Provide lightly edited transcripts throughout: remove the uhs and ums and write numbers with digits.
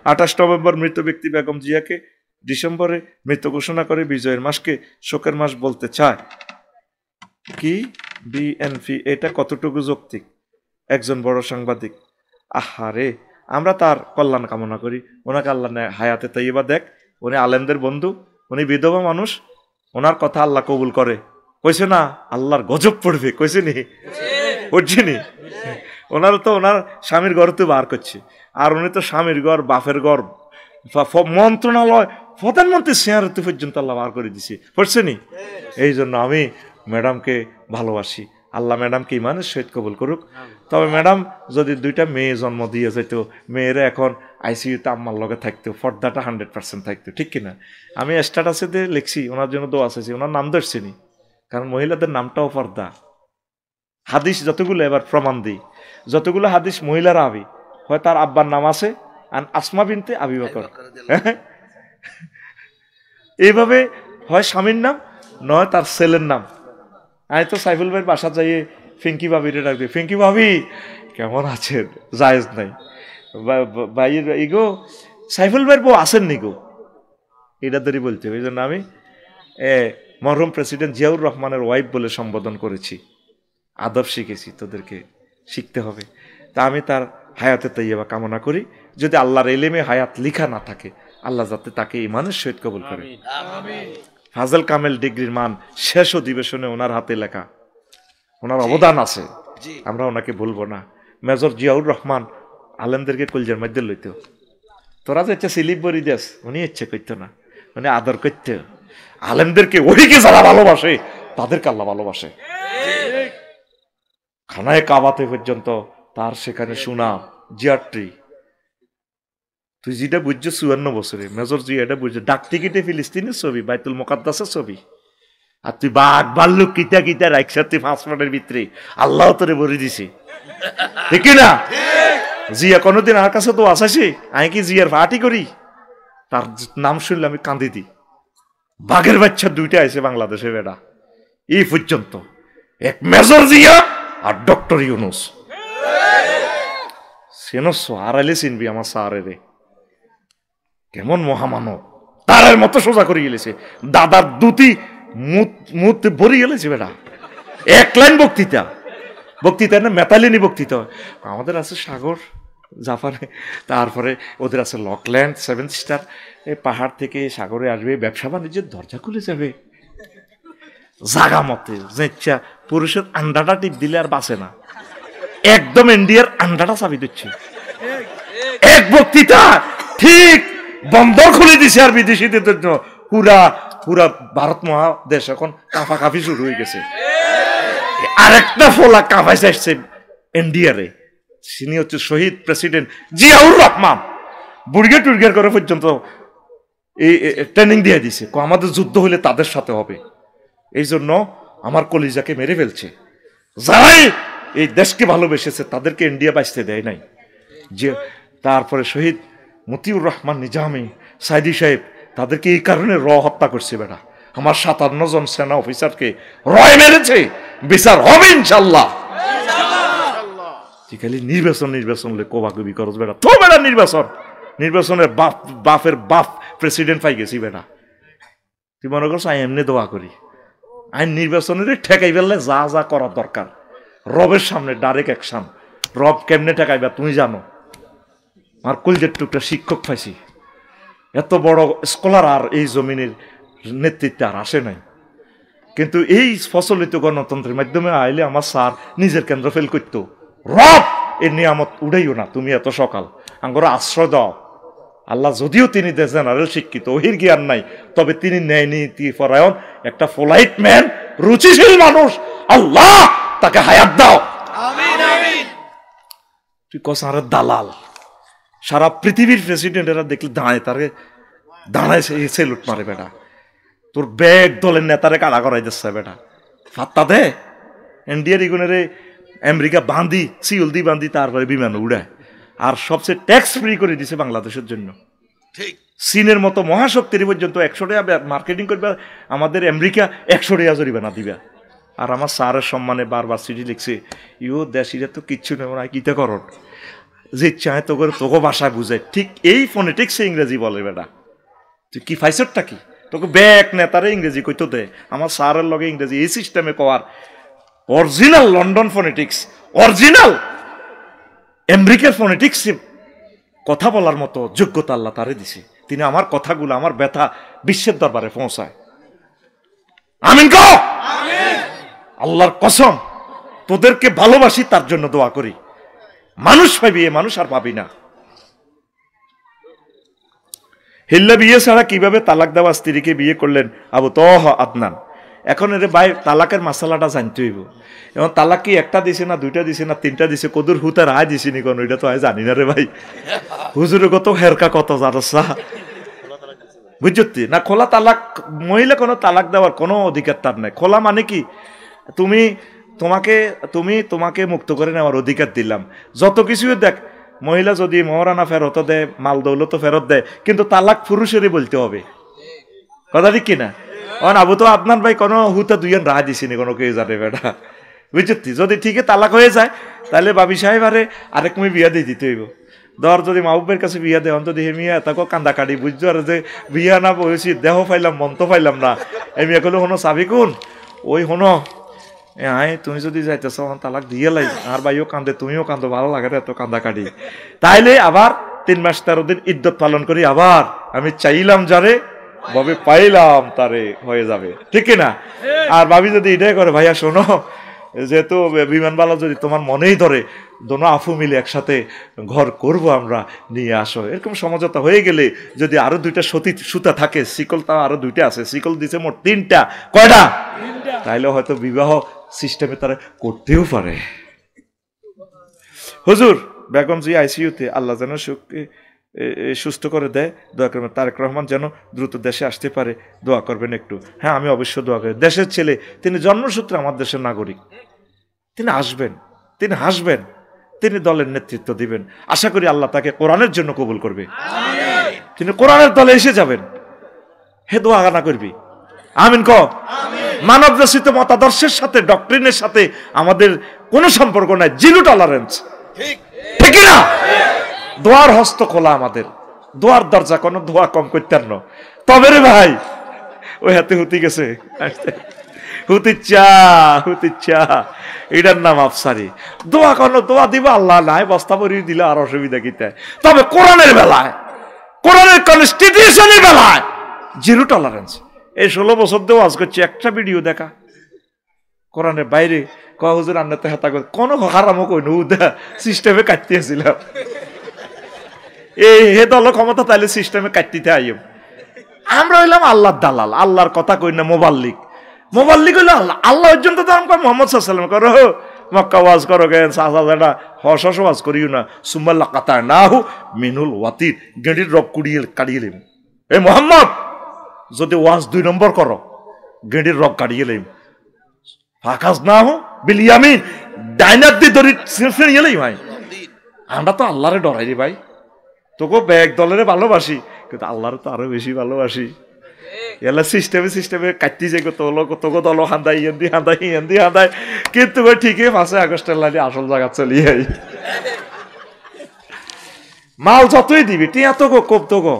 28 November মৃত ব্যক্তি বেগম জিয়াকে ডিসেম্বরে মৃত ঘোষণা করে বিজয়ের মাসকে শোকের মাস বলতে চায় কি বিএনপি? এটা কতটুকু যৌক্তিক? একজন বড় সাংবাদিক। আহারে, আমরা তার কল্যাণ কামনা করি, ওনাকে আল্লাহ হায়াতে তাইয়্যিবা দেখ। উনি আলেমদের বন্ধু, উনি বিধবা মানুষ, ওনার কথা আল্লাহ কবুল করে। কইছে না আল্লাহর গজব পড়বে, কইছে নি? পড়ছে নি? ওনার তো ওনার স্বামীর ঘর তো বার করছে, আর উনি তো স্বামীর ঘর, বাপের ঘর, মন্ত্রণালয়, প্রধানমন্ত্রী চেয়ারতে পর্যন্ত আল্লাহ বার করে দিছে, পড়ছে নি? এই জন্য আমি ম্যাডামকে ভালোবাসি, আল্লাহ ম্যাডামকে ইমানের সহিত কবুল করুক। তবে ম্যাডাম যদি 2টা মেয়ে জন্ম দিয়ে যেত, মেয়েরা এখন আইসিইউতে আম্মার লগে থাকতো, পর্দাটা 100% থাকতো, ঠিক কিনা? আমি স্ট্যাটাসে দিয়ে লিখছি, ওনার জন্য দোয়া চাইছি, ওনার নাম ধরছিনি, কারণ মহিলাদের নামটাও পর্দা। হাদিস যতগুলো, এবার প্রমাণ দিই, যতগুলো হাদিস মহিলারা আবি হয়, তার আব্বার নাম আছে আসমা বিনতে আবি বকর, এইভাবে হয় স্বামীর নাম, নয় তার ছেলের নাম। আমি তো সাইফুল ভাইয়ের বাসা যাইয়ে ফিঙ্কি ভাবিরে ডাক দিই, ফিঙ্কি ভাবি কেমন আছেন, জায়েজ নাই ভাইয়ের ইগো সাইফুল ভাইয়ের বউ আসেন নি গো, এটা ধরে বলতে হবে। এই জন্য আমি মরহুম প্রেসিডেন্ট জিয়াউর রহমানের ওয়াইফ বলে সম্বোধন করেছি। আদব শিখেছি, তোদেরকে শিখতে হবে। তা আমি তার হায়াতে তাইয়্যিবা কামনা করি। যদি আল্লাহর এলেমে হায়াত লিখা না থাকে, আল্লাহ যাতে তাকে ইমানের সহিত কবুল করে। ফাজল কামেল ডিগ্রির মান শেষ অধিবেশনে ওনার হাতে লেখা, ওনার অবদান আছে, আমরা ওনাকে ভুলবো না। মেজর জিয়াউর রহমান আলেমদেরকে কলজের মধ্যে লইত, তোরা যে ইচ্ছে সিলিপ বরি দেস, উনি ইচ্ছে করতো না, উনি আদর করত আলেমদেরকে। ওইকে যারা ভালোবাসে তাদেরকে আল্লাহ ভালোবাসে। খানায় কাবাতে পর্যন্ত তার সেখানে সুনাম, জিয়াট্রি। তুই যেটা বুঝছো 54 বছরে মেজর জিয়া এটা বুঝছো, ডাক টিকিটে ফিলিস্তিনের ছবি, বাইতুল মুকাদ্দাসের ছবি, আর তুই বাঘ ভাল্লুক কিতা কিতা রাখছা তুই 5 মিনিটের ভিতরে, আল্লাহ তোরে ভরে দিছে, ঠিক না? জিয়া কোনোদিন আমার কাছে তো আসাইছি, আমি কি জিয়ার ফাটি করি? তার নাম শুনলে আমি কাঁদি দিই। বাঘের বাচ্চা 2টা আছে বাংলাদেশে বেটা এই পর্যন্ত, এক মেজর জিয়া আর ডক্টর ইউনুস। চেনস আর আইলে চিনবি আমার স্যারে রে, কেমন মহামানব, তারের মতো সোজা করে গেলেছে, দাদার দুটি মুহূর্তে ভরে গেলেছে বেটা। 1 লাইন বক্তৃতা না মেতালিনী বক্তৃতা। আমাদের আছে সাগর জাপানে, তারপরে ওদের আছে লকল্যান্ড 7 স্টার, এই পাহাড় থেকে সাগরে আসবে, ব্যবসা বাণিজ্যের দরজা খুলে যাবে জাগা মতে। যে পুরুষের আন্ডাটা টিপ দিলে আর বাঁচে না, একদম ইন্ডিয়ার আন্ডাটা চাবি দিচ্ছে। এক বক্তৃতা ঠিক বন্দর খুলে দিছে আর বিদেশিদের জন্য। পুরা ভারত মহাদেশ এখন কাফাকাফি শুরু হয়ে গেছে। আরেকটা ফোলা কাফাইছে আসছে ইন্ডিয়ারে, তিনি হচ্ছে শহীদ প্রেসিডেন্ট জিয়াউর রহমান। বুড়গে টুড়গের করে পর্যন্ত এই ট্রেনিং দিয়ে দিছে, আমাদের যুদ্ধ হলে তাদের সাথে হবে। এই জন্য আমার কলিজাকে মেরে ফেলছে। যারাই এই দেশকে ভালোবেসেছে তাদেরকে ইন্ডিয়া বাঁচতে দেয় নাই। যে তারপরে শহীদ মতিউর রহমান নিজামী, সাইদি সাহেব, তাদেরকে এই কারণে হত্যা করছে বেটা। আমার 57 জন সেনা অফিসারকে রয় মেরেছে, বিচার হবে ইনশাল্লাহ। খালি নির্বাচন কোবাকুবি করছ বেটা, তো বেটা নির্বাচনের বাপের বাপ প্রেসিডেন্ট পাই গেছি বেটা। তুই মনে করছো আমি এমনি দোয়া করি? আইন নির্বাচনের ঠেকাই ফেললে যা যা করার দরকার, রবের সামনে ডাইরেক্ট অ্যাকশন। রব কেমনে ঠেকাইবা তুমি জানো। আর কলজের টুকটা শিক্ষক পাইছি, এত বড় স্কলার আর এই জমিনের নেতৃত্বে আর আসে নাই। কিন্তু এই প্রচলিত গণতন্ত্রের মাধ্যমে আইলে আমার স্যার নিজের কেন্দ্র ফেল করত। রব এর নিয়ামত উড়াইও না, তুমি এত সকাল আঙ্গর আশ্রয় দাও। আল্লাহ যদিও তিনি জেনারেল শিক্ষিত, ওহির জ্ঞান নাই, তবে তিনি ন্যায় নীতি পরায়ণ, একটা পোলাইট ম্যান, রুচিশীল মানুষ। আল্লাহ তাকে হায়াত দাও। তুই কস আর দালাল। সারা পৃথিবীর প্রেসিডেন্টেরা দেখলে দাঁড়ায় সেলুট মারে বেটা। তোর ব্যাগ দলের নেতারে কাড়া করাই দিচ্ছে বেটা, ফাত্তা দে। ইন্ডিয়ার ইগুনের আমেরিকা বান্ধি, সিউলদি বান্ধি, তারপরে বিমান উড়ায়। আর সবচেয়ে ট্যাক্স ফ্রি করে দিছে বাংলাদেশের জন্য। চীনের মতো মহাশক্তির পর্যন্ত 100 টাকা মার্কেটিং করবে, আমাদের আমেরিকা 100 টাকা জরিমানা দিবে। আর আমার স্যারের সম্মানে বারবার চিঠি লিখছে, ইও দেশিরা তো কিচ্ছু নেব না, কিতে করন। যে চায় তো করে তোকে ভাষায় বুঝায়, ঠিক এই ফোনেটিক্সে ইংরেজি বলে বেটা। তুই কি ফাইসরটা কি তোকে ব্যাক নেতারে ইংরেজি কইতো দে। আমার স্যারের লগে ইংরেজি এই সিস্টেমে কওয়ার অরিজিনাল লন্ডন ফোনেটিক্স, অরিজিনাল আমেরিকার ফোনেটিক্স কথা বলার মতো যোগ্যতা আল্লাহ তারে দিছে। তিনি আমার কথাগুলো, আমার ব্যথা বিশ্বের দরবারে পৌঁছায়। আমিন কো আল্লাহর কসম, তোদেরকে ভালোবাসি তার জন্য দোয়া করি। মানুষ পাবি, এ মানুষ আর পাবি না। হিল্লা বিয়ে ছাড়া কিভাবে তালাক দেওয়া স্ত্রীকে বিয়ে করলেন আবু তহ আদনান। এখন এর ভাই তালাকের মাসালাটা জানতে হইব। এবং তালাক কি একটা দিছে না, দুইটা দিছে না, তিনটা দিছে, কদুর হুতার আয় দিছি নি কোন, ওইটা তো আয় জানি না রে ভাই। হুজুরে কত হেরকা কত জারসা বুঝছি না। খোলা তালাক, মহিলা কোনো তালাক দেওয়ার কোনো অধিকার তার নাই। খোলা মানে কি, তোমাকে মুক্ত করে নেওয়ার অধিকার দিলাম। যত কিছু দেখ, মহিলা যদি মহারানা ফেরত দেয়, মাল দৌলত ফেরত দেয়, কিন্তু তালাক পুরুষেরই বলতে হবে। কথা ঠিক কিনা? আবু তো আপনার ভাই কোনো হুতা দুইজন রাহ দিছিনি কোনো কেউ জানে বেটা, বুঝছি। যদি ঠিকই তালাক হয়ে যায় তাহলে বাবি সাহেব আরে আরেক মেয়ে বিয়া দিয়ে দিতে হইব। ধর যদি মাহবুবের কাছে বিয়া দেয়, অন্তত হেমিয়া তাকে কান্দা কাটি বুঝছো, আর যে বিয়া না বলেছি দেহ পাইলাম মন তো পাইলাম না। এমিয়া কইলো হনো চাবি কোন, ওই হনো আয় তুমি যদি যাইতেছ তালাক দিয়ে লাই, আর ভাইও কান্দে তুমিও কান্দো, ভালো লাগে এত কান্দা কাটি। তাইলে আবার 3 মাস 13 দিন ইদ্যত পালন করি, আবার আমি চাইলাম যারে ভাবে পাইলাম তারে হয়ে যাবে, ঠিক কিনা? আর ভাবি যদি এটাই করে, ভাইয়া শোনো, যেহেতু বিমানবালা যদি তোমার মনেই ধরে, দোনো আফু মিলে একসাথে ঘর করব আমরা, নিয়ে আসো। এরকম সমঝোতা হয়ে গেলে যদি আরো 2টা সুতা থাকে, শিকল তাও আরো 2টা আছে, শিকল দিছে মোট 3টা, কয়টা? তাইলে হয়তো বিবাহ সিস্টেমে তারা করতেও পারে। হুজুর বেগম জি আইসিইউতে, আল্লাহ যেন সুস্থ করে দেয়, দোয়া করবেন। তারেক রহমান যেন দ্রুত দেশে আসতে পারে, দোয়া করবেন একটু। হ্যাঁ, আমি অবশ্য দোয়া করি। দেশের ছেলে, তিনি জন্মসূত্রে আমার দেশের নাগরিক, তিনি আসবেন, তিনি হাসবেন, তিনি দলের নেতৃত্ব দিবেন। আশা করি আল্লাহ তাকে কোরআনের জন্য কবুল করবে, তিনি কোরআনের দলে এসে যাবেন। হে দোয়া গানা করবি, আমিন ক। মানব রচিত মতাদর্শের সাথে, ডক্ট্রিনের সাথে আমাদের কোনো সম্পর্ক নাই, জিরো টলারেন্স, ঠিক না? দোয়ার হস্ত খোলা আমাদের, দোয়ার দরজা, কোনো দোয়া কম করতেন না। তবে রে ভাই, ওই হাতে হুতি গেছে, হুতিচ্ছা এটার নাম আফসারি। দোয়া কোনো দোয়া দিবা আল্লাহ নাই, বস্তা পরিয়ে দিলে আর অসুবিধা কিতে। তবে কোরআনের বেলায়, কোরআনের কনস্টিটিউশনের বেলায় জিরো টলারেন্স। এই 16 বছর দিয়ে ওয়াজ করছি, একটা ভিডিও দেখা কোরআনের বাইরে হুজুর আন্নাতে হাতা করে কোনো হারামও কই না, সিস্টেমে কাটতেছিলাম। এই হে দল ক্ষমতা তাইলে সিস্টেমে কাটতে আইম। আমরা হইলাম আল্লাহর দালাল, আল্লাহর কথা কই না, মোবাল্লিক হইলো আল্লাহ। আল্লাহ পর্যন্ত তো আমরা মোহাম্মদ সাল্লাল্লাহু আলাইহি ওয়াসাল্লাম করো, মক্কা ওয়াজ করো গেন, সাজা হস ওয়াজ করিও না। সুমাল্লা কাতার না হু মিনুল ওয়াতির, গেঁড়ির রক কুড়িয়ে কাটিয়ে লিম। এ মোহাম্মদ, যদি ওয়াজ 2 নম্বর করো, গেঁড়ির রক কাটিয়ে লিম। ফাকাস না হু বিলিয়ামিন, ডাইনার দি দরি সিরফেন ইয়েলাই ভাই। আমরা তো আল্লাহরে ডরাই রে ভাই, তোকে ব্যাগ দলের ভালোবাসি, কিন্তু আল্লাহর তো আরো বেশি ভালোবাসি। এলা সিস্টেমে কাটতি যে তোকে দল হান্দাই হান্দাই, কিন্তু ঠিকই 5 আগস্টের লাগে আসল জায়গা চলি যাই। মাল যতই দিবি টিয়া তো গো কোপ তো গো,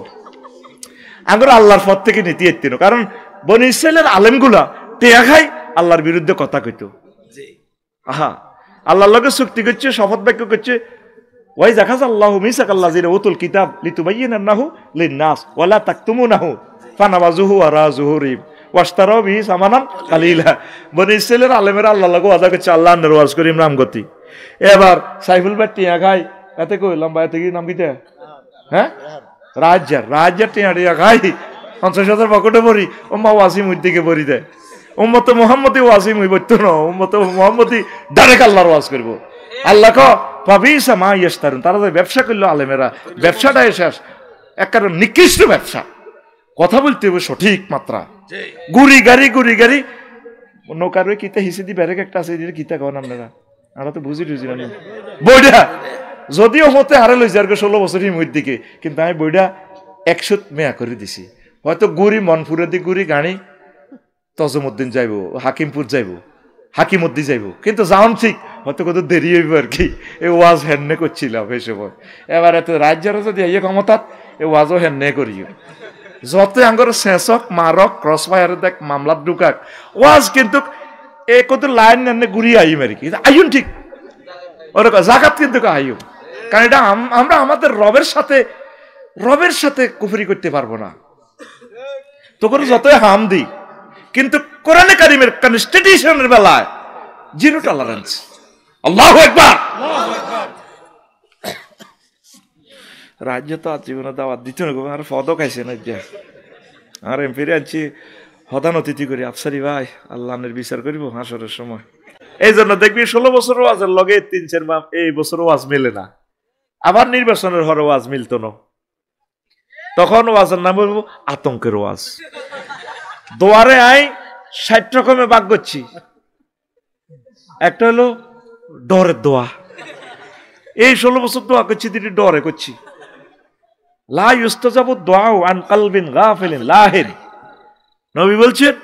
আঙ্গুর আল্লাহর পথ থেকে নীতি এত্তিন। কারণ বনি ইসরাইলের আলেমগুলা টিয়া খাই, আল্লাহর বিরুদ্ধে কথা কইতো। আহা, আল্লাহর লগে চুক্তি করছে, শপথ বাক্য করছে, ওয়াই জাখাযাল্লাহু মিসাকাল্লাযিনা উতুল কিতাব লিতুবায়্যিনাহু লিন-নাস ওয়া লা তাকতুমুনাহু ফানাবাযুহু ওয়ারা যুহুরিহিম ওয়াশতারাউ বিহি সামানান কালিলা। বনি ইসরাইলের আলেমেরা আল্লাহর লগে ওয়াদা করছে, আল্লাহর ওয়াজ করিম নাম গতি। এবার সাইফুল ভাই টিয়া খাই, এতে কইলাম ভাই, এতে কি নাম কিতা? হ্যাঁ, রাজ্জার টিয়া খাই, 50,000 পকেটে ভরি, ওম্মা ওয়াসিম উদ্দিকে ভরি দেয়। উম্মত মুহাম্মদি ওয়াসিম হইবতো না, উম্মত মুহাম্মদি ডাইরেক্ট আল্লাহর ওয়াজ করব। আল্লাহ ক পাবিসা মা ইস্তারুন, তারা যে ব্যবসা করলো আলেমেরা, ব্যবসাটা শেষ, একটা নিকৃষ্ট ব্যবসা। কথা বলতে হবে সঠিক মাত্রা। গুড়ি গাড়ি নৌকার ওই কিতা হিসে দি ব্যারেক একটা আছে, কিতা কন আপনারা, আমরা তো বুঝি টুঝি না বইটা। যদিও হতে হারে লইছে আর 16 বছর হিমুর দিকে, কিন্তু আমি বইটা 100 মেয়া করে দিছি। হয়তো গুড়ি মনপুরের দিকে গুড়ি গাড়ি তজমুদ্দিন যাইব, হাকিমপুর যাইব, হাকিমুদ্দিন যাইব, কিন্তু যাওন ঠিক হয়তো কত দেরি হইব আর কি। এই ওয়াজ হেন্নে করছিলাম এই সময়। এবার এত রাজ্যের যদি এই ক্ষমতাত এই ওয়াজও হেন্নে করিও, যত আঙ্গর শেষক মারক ক্রস ফায়ার দেখ মামলাত ঢুকাক ওয়াজ কিন্তু এই কত লাইন এনে ঘুরিয়ে আইম আর কি। আইন ঠিক ওরকম জাকাত কিন্তু আইম, কারণ এটা আমরা আমাদের রবের সাথে কুফরি করতে পারবো না। তখন যতই হাম দিই, কিন্তু কোরআনে কারিমের কনস্টিটিউশনের বেলায় জিরো টলারেন্স। আল্লাহু আকবার। রাজ্য তো আর জীবনে দাওয়াত দিত না, আর ফদও খাইছে না যে আর এমপিরে আনছি হদান অতিথি করি আফসারি ভাই আল্লাহনের বিচার করিব হাসরের সময়। এই জন্য দেখবি 16 বছর ওয়াজের লগে 3-4 মাস এই বছর ওয়াজ মিলে না, আবার নির্বাচনের হরে ওয়াজ মিলতো না, তখন ওয়াজের নাম বলবো আতঙ্কের ওয়াজ। দোয়ারে আই 60 রকমের ভাগ করছি, একটা হলো ডরের দোয়া। এই 16 বছর দোয়া করছি, তিনি ডরে করছি। লা ইউস্তাজাবু দুআউ আন কলবিন গাফিলিন লাহিন। নবী বলছেন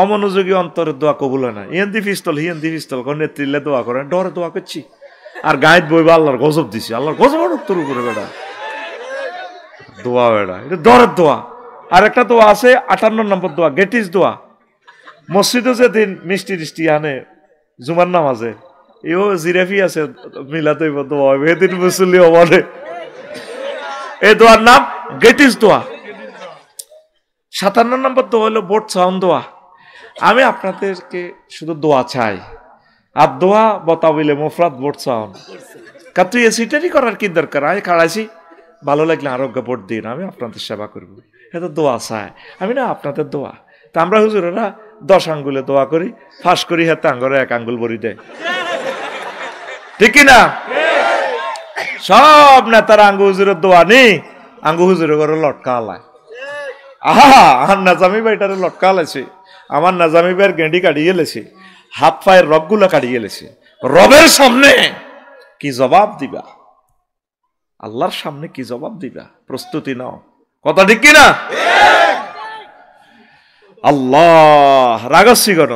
অমনোযোগী অন্তরের দোয়া কবুল হয় না। হিন্দি পিস্তল কোন নেত্রিলে দোয়া করেন, ডরে দোয়া করছি। আর গায়েত বইবা আল্লাহর গজব দিছি, আল্লাহর গজব তোর উপরে বেড়া দোয়া বেড়া, এটা ডরের দোয়া। আর একটা দোয়া আছে 58 নম্বর দোয়া, গেটিস দোয়া। মসজিদে যেদিন মিষ্টি টিষ্টি আনে জুমার নামাজে, এও জিরাফি আছে মিলাতে দোয়া হবে, এদিন মুসল্লি অবনে এই দোয়ার নাম গেটিস দোয়া। 57 নম্বর দোয়া হলো বোট সাউন্ড দোয়া। আমি আপনাদেরকে শুধু দোয়া চাই, আর দোয়া বতাবিলে মুফরাদ বোট সাউন্ড। কারণ তুই এসিটারই করার কি দরকার? আমি খাড়াইছি, ভালো লাগলে আরোগ্য ভোট দিন, আমি আপনাদের সেবা করবো, এটা দোয়া চাই আমি না আপনাদের দোয়া। তা আমরা হুজুরেরা 10 আঙ্গুলে দোয়া করি, ফাঁস করি হাতে আঙ্গুলে 1 আঙ্গুল বড়ি দেয়, ঠিক কিনা? সব নেতারা আঙ্গু হুজুরের দোয়া নেই, আঙ্গু হুজুরের ঘরে লটকা আলায়। আহা আমার নাজামি ভাইটারে লটকা আলাইছে, আমার নাজামি ভাইয়ের গেঁডি কাটিয়ে লেছে, হাত পায়ের রগগুলা কাটিয়ে লেছে। রবের সামনে কি জবাব দিবা? আল্লাহর সামনে কি জবাব দিবা? প্রস্তুতি নাও, কথা ঠিক কিনা? আল্লাহ রাগসি কেন?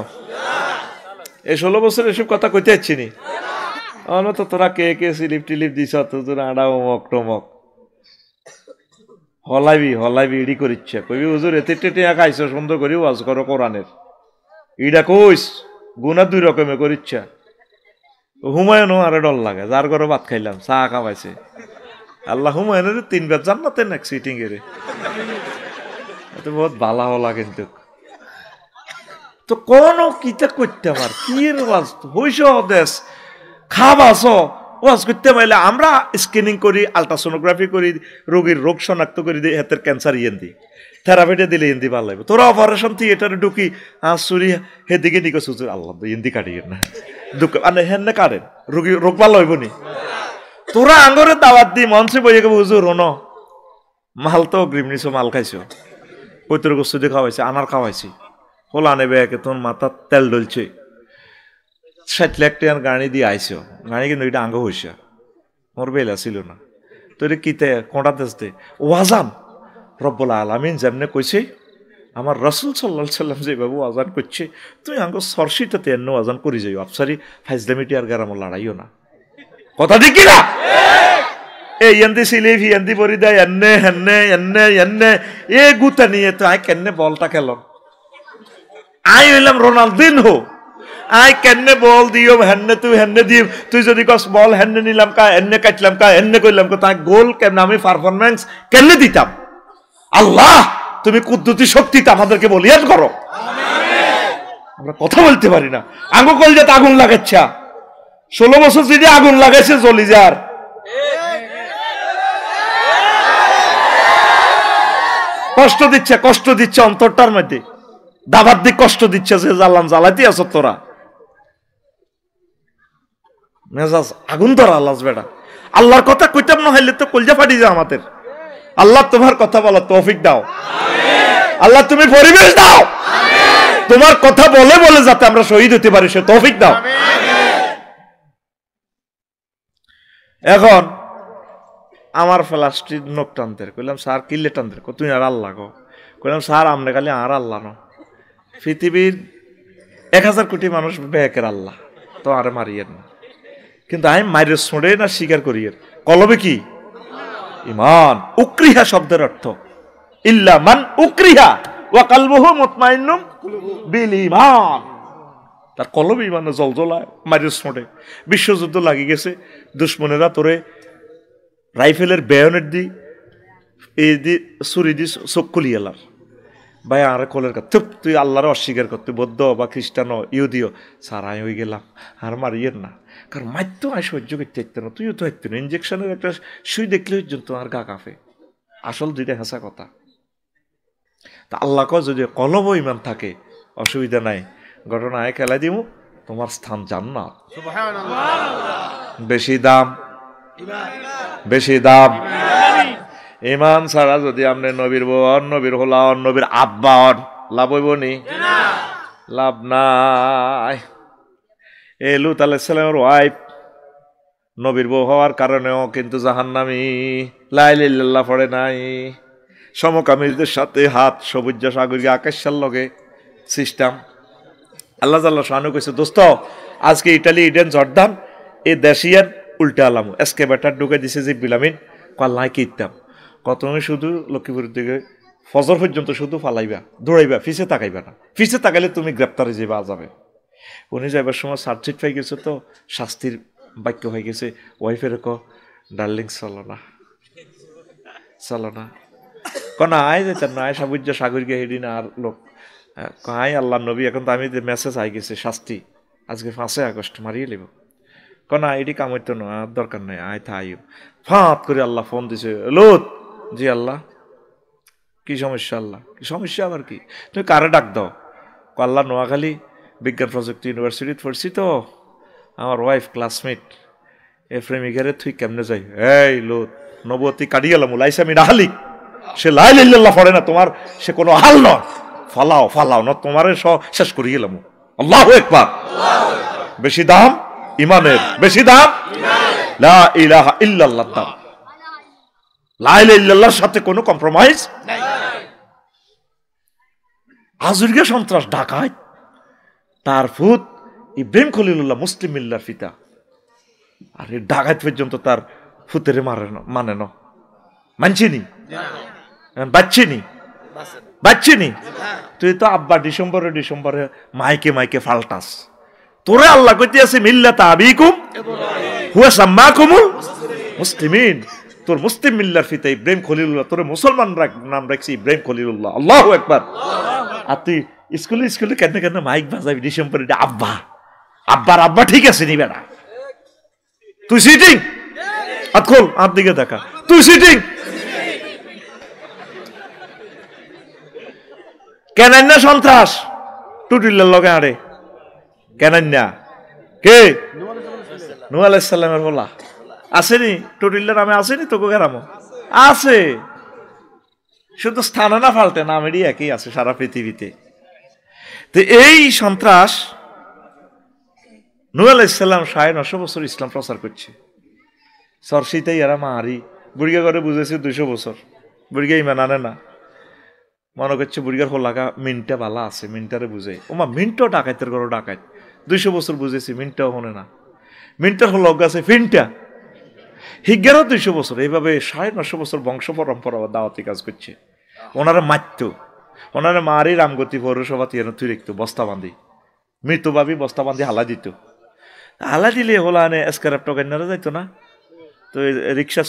এই 16 বছর এসব কথা কইতে যাচ্ছি নি, তো তোরা কে স্লিপ টিলিপ দিছ, তোরা আড়া অমক টমক হলাইবি ইডি করিচ্ছে, কইবি হুজুর এতে টেটে খাইছো সুন্দর করি ওয়াজ করো কোরআনের, ইডা কইস গুনা 2 রকমে করিচ্ছে। হুমায়ুনও আরে ডর লাগে, যার ঘরে ভাত খাইলাম চা খাওয়াইছে, আল্লাহ হুমায়ুনের 3 বার জান্নাতে নাক সিটিং এর, এত বহুত ভালা হলা। কিন্তু তো কোন কিতা করতে আমার কি ওয়াজ হইস দেশ খাবাস ওয়াজ করতে পারলে আমরা স্ক্যানিং করি, আলট্রাসোনোগ্রাফি করি, রোগীর রোগ শনাক্ত করি, হাতের ক্যান্সার ইয়েন দিই, থেরাপিটা দিলে ইন্দি ভালো লাগবে। তোরা অপারেশন থিয়েটারে ঢুকি চুরি হেদিকে নিকো সুচুর আল্লাহ ইন্দি কাটিয়ে না দুঃখ হেন কাটেন রোগী রোগ ভালো হইব নি? তোরা আঙ্গরে দাওয়াত দি মঞ্চে বইয়ে গেবো হুজুর হন মাল তো গ্রিমনিস মাল খাইছো, পৈতর গোস্ত দিয়ে খাওয়াইছে, আনার খাওয়াইছি, হোলা নেবে একে তোর মাথার তেল ডলছে, 60 লাখ টাকার গাড়ি দিয়ে আইসো, গাড়ি কিন্তু এটা আঙ্গ হইছে, মোর বেলা ছিল না। তো এটা কিতে কোঁটা দেশতে ওয়াজান রব্বুল আলামিন যেমনে কইছে, আমার রাসূল সাল্লাল্লাহু আলাইহি সাল্লাম যেভাবে ওয়াজান করছে, তুই আঙ্গ সরসিটাতে এন্ন ওয়াজান করি যাইও, আফসারি ফাইজলামিটি আর গারাম লড়াইও না, কথা ঠিক কিনা? এই এন্দি সিলিফ এন্দি বরি দেয় এন্নে হেন্নে এন্নে এন্নে এ গুতা নিয়ে তো আই কেন্নে বলটা খেলম, আই হইলাম রোনালদিনহো, আই কেন্নে বল দিও হেন্নে তুই হেন্নে দিও, তুই যদি কস বল হেন্নে নিলাম কা এন্নে কাটলাম কা এন্নে কইলাম কা, তাই গোল কেমনে আমি পারফরম্যান্স কেন্নে দিতাম? আল্লাহ তুমি কুদরতি শক্তিতে আমাদেরকে বলিয়ান করো, আমরা কথা বলতে পারি না, আগুন কল যেতে আগুন লাগাচ্ছা, 16 বছর যদি আগুন লাগাইছে জ্বলি যার, কষ্ট দিচ্ছে অন্তরটার মধ্যে, দাবার দিক কষ্ট দিচ্ছে যে জ্বালান জ্বালাইতে আছো তোরা, মেজাজ আগুন ধরা আল্লাহ বেটা। আল্লাহর কথা কইতাম না হইলে তো কলজা ফাটি যায় আমাদের। আল্লাহ তোমার কথা বলার তৌফিক দাও, আল্লাহ তুমি পরিবেশ দাও, তোমার কথা বলে বলে যাতে আমরা শহীদ হতে পারি সে তৌফিক দাও। এখন আমার প্লাস্টিক নোক টানতে কইলাম স্যার কিল্লে টানতে, তুই আর আল্লাহ গো, কইলাম স্যার আমরা খালি আর আল্লাহ ন, পৃথিবীর 1000 কোটি মানুষ বেকের আল্লাহ, তো আরে মারিয়েন না, কিন্তু আমি মায়ের ছোঁড়ে না স্বীকার করি কলবে কি ইমান। উকরিহা শব্দের অর্থ ইল্লা মান উকরিহা ওয়া কালবুহু মুতমাইন্নুম বিল ঈমান। তার কলবে ইমানে জলজলায় মায়ের ছোঁড়ে। বিশ্বযুদ্ধ লাগি গেছে, দুশ্মনেরা তোরে রাইফেলের বেয়নেট দি এই দি ছুরি দি চোখ খুলিয়ে এলার ভাই আরে কলের কথা তুই আল্লাহরে অস্বীকার করতে বৌদ্ধ বা খ্রিস্টান ইহুদিও স্যার আমি হয়ে গেলাম আর মারিয়ের না, কারণ মার তো আমি সহ্য করতে হইতো না, তুইও তো হইতো না। ইঞ্জেকশনের একটা সুই দেখলে পর্যন্ত আর গা কাঁপে। আসল দুইটা হাসা কথা। তা আল্লাহ কয় যদি কলব ইমান থাকে অসুবিধা নাই, ঘটনায় খেলা দিব তোমার স্থান জান্নাত। বেশি দাম বেশি দাম ইমান ছাড়া যদি আপনি নবীর বউ নবীর হোলা নবীর আব্বা লাভ হইব নি? লাভ নাই। এই লুত আলাইহিস সালামের ওয়াইফ নবীর বউ হওয়ার কারণেও কিন্তু জাহান্নামী, লা ইলাহা ইল্লাল্লাহ পড়ে নাই। সমকামীদের সাথে হাত সবুজ সাগরীয় আকাশের লগে সিস্টেম। আল্লাহ জাল্লাহ শানু কইছে দোস্ত আজকে ইটালি ইডেন জর্দান এই দেশিয়ান উল্টা আলামু এসকেভেটর ঢুকে দিছে যে বিলামিন কল্লাই কিতাম কত শুধু লক্ষ্মীপুরের দিকে ফজর পর্যন্ত শুধু ফালাইবা দৌড়াইবা, ফিসে তাকাইবা না। ফিসে তাকাইলে তুমি গ্রেপ্তারে যাবা যাবে। উনি যাইবার সময় সার্চিট পাই গেছে তো শাস্তির বাক্য হয়ে গেছে। ওয়াইফের ক ডার্লিং চলো না চলো না কনা আয় যেতেন না আয় সাবুজ্য সাগর গিয়ে হেডি না আর লোক আয় আল্লাহ নবী এখন তো আমি মেসেজ আই গেছে শাস্তি আজকে 5 আগস্ট মারিয়ে নেব কনা এটি কাম হইতো না দরকার নাই আয় থাই ফাঁত করে আল্লাহ ফোন দিছে লোত জি আল্লাহ কি সমস্যা? আল্লাহ কি সমস্যা আবার কি? তুমি কারে ডাক দাও? আল্লাহ নোয়াখালী বিজ্ঞান প্রযুক্তি ইউনিভার্সিটি পড়ছি তো আমার ওয়াইফ ক্লাসমেট এ প্রেমিকারে তুই কেমনে যাই? এই লোত নবতী কাটি গেলাম লাইসামি ডাহালিক সে লাই লাইল্লাহ পড়ে না তোমার সে কোনো হাল নয় ফালাও ফালাও না তোমার শেষ করি গেলাম। আল্লাহু আকবার। বেশি দাম ইমানের, বেশি দাম লা ইলাহা ইল্লাল্লাহ দাম। লা ইলাহা ইল্লাল্লাহর সাথে কোনো কম্প্রোমাইজ নাই। আজুরগে সন্ত্রাস ডাকাত তার ফুত ইব্রাহিম খলিলুল্লাহ মুসলিম মিল্লার পিতা আর এই ডাকাত পর্যন্ত তার ফুতেরে মানে না মানছিনি বাচ্চিনি বাচ্চিনি তুই তো আব্বা ডিসেম্বরে মাইকে মাইকে ফাল্টাস তোরে আল্লাহ কইতে আছে মিল্লাতা আবিকুম হুয়া সাম্মাকুমুল মুসলিমিন। তোর মুসলিম মিল্লার ফিতা ইব্রাহিম খলিলুল্লাহ, তোর মুসলমান নাম রাখছি ইব্রাহিম খলিলুল্লাহ। আল্লাহু আকবার। আর তুই স্কুলে কেন কেন মাইক বাজাবি ডিসেম্বরে আব্বা আব্বার আব্বা ঠিক আছে নি বেটা? তুই সিটিং হাত খোল হাত দিকে দেখা তুই সিটিং কেন না সন্ত্রাস টুটিল্লার লগে আরে কেন না কে নূহ আলাইহিস সালামের বলা আসেনি টুটিল্লার নামে আসেনি তোকে গেরামো আছে শুধু স্থানে না ফাল্টে নামেরই একই আছে সারা পৃথিবীতে। তো এই সন্ত্রাস নূহ আলাইহিস সালাম 950 বছর ইসলাম প্রচার করছে। সরসিতেই এরা মারি বুড়িগা করে বুঝেছে 200 বছর বুড়িগা ইমান আনে না মনে করছে বুড়িগার হোলাকা মিনটা বালা আছে মিনটারে বুঝে ওমা মিনটাও ডাকাইতের ঘর ডাকাইত 200 বছর বুঝেছি মিনটাও হনে না মিনটার হল আছে ফিনটা হিজ্ঞারও 200 বছর এইভাবে 950 বছর বংশ পরম্পরা দাওয়াতি কাজ করছে। ওনারা মারত ওনারা মারি রামগতি পৌরসভা তুই রেখত বস্তা বাঁধি মৃত ভাবি বস্তা বাঁধি হালা দিত হালা দিলে হোলা আনে এসকারাপ টকাইনারা যাইতো না তো রিক্সা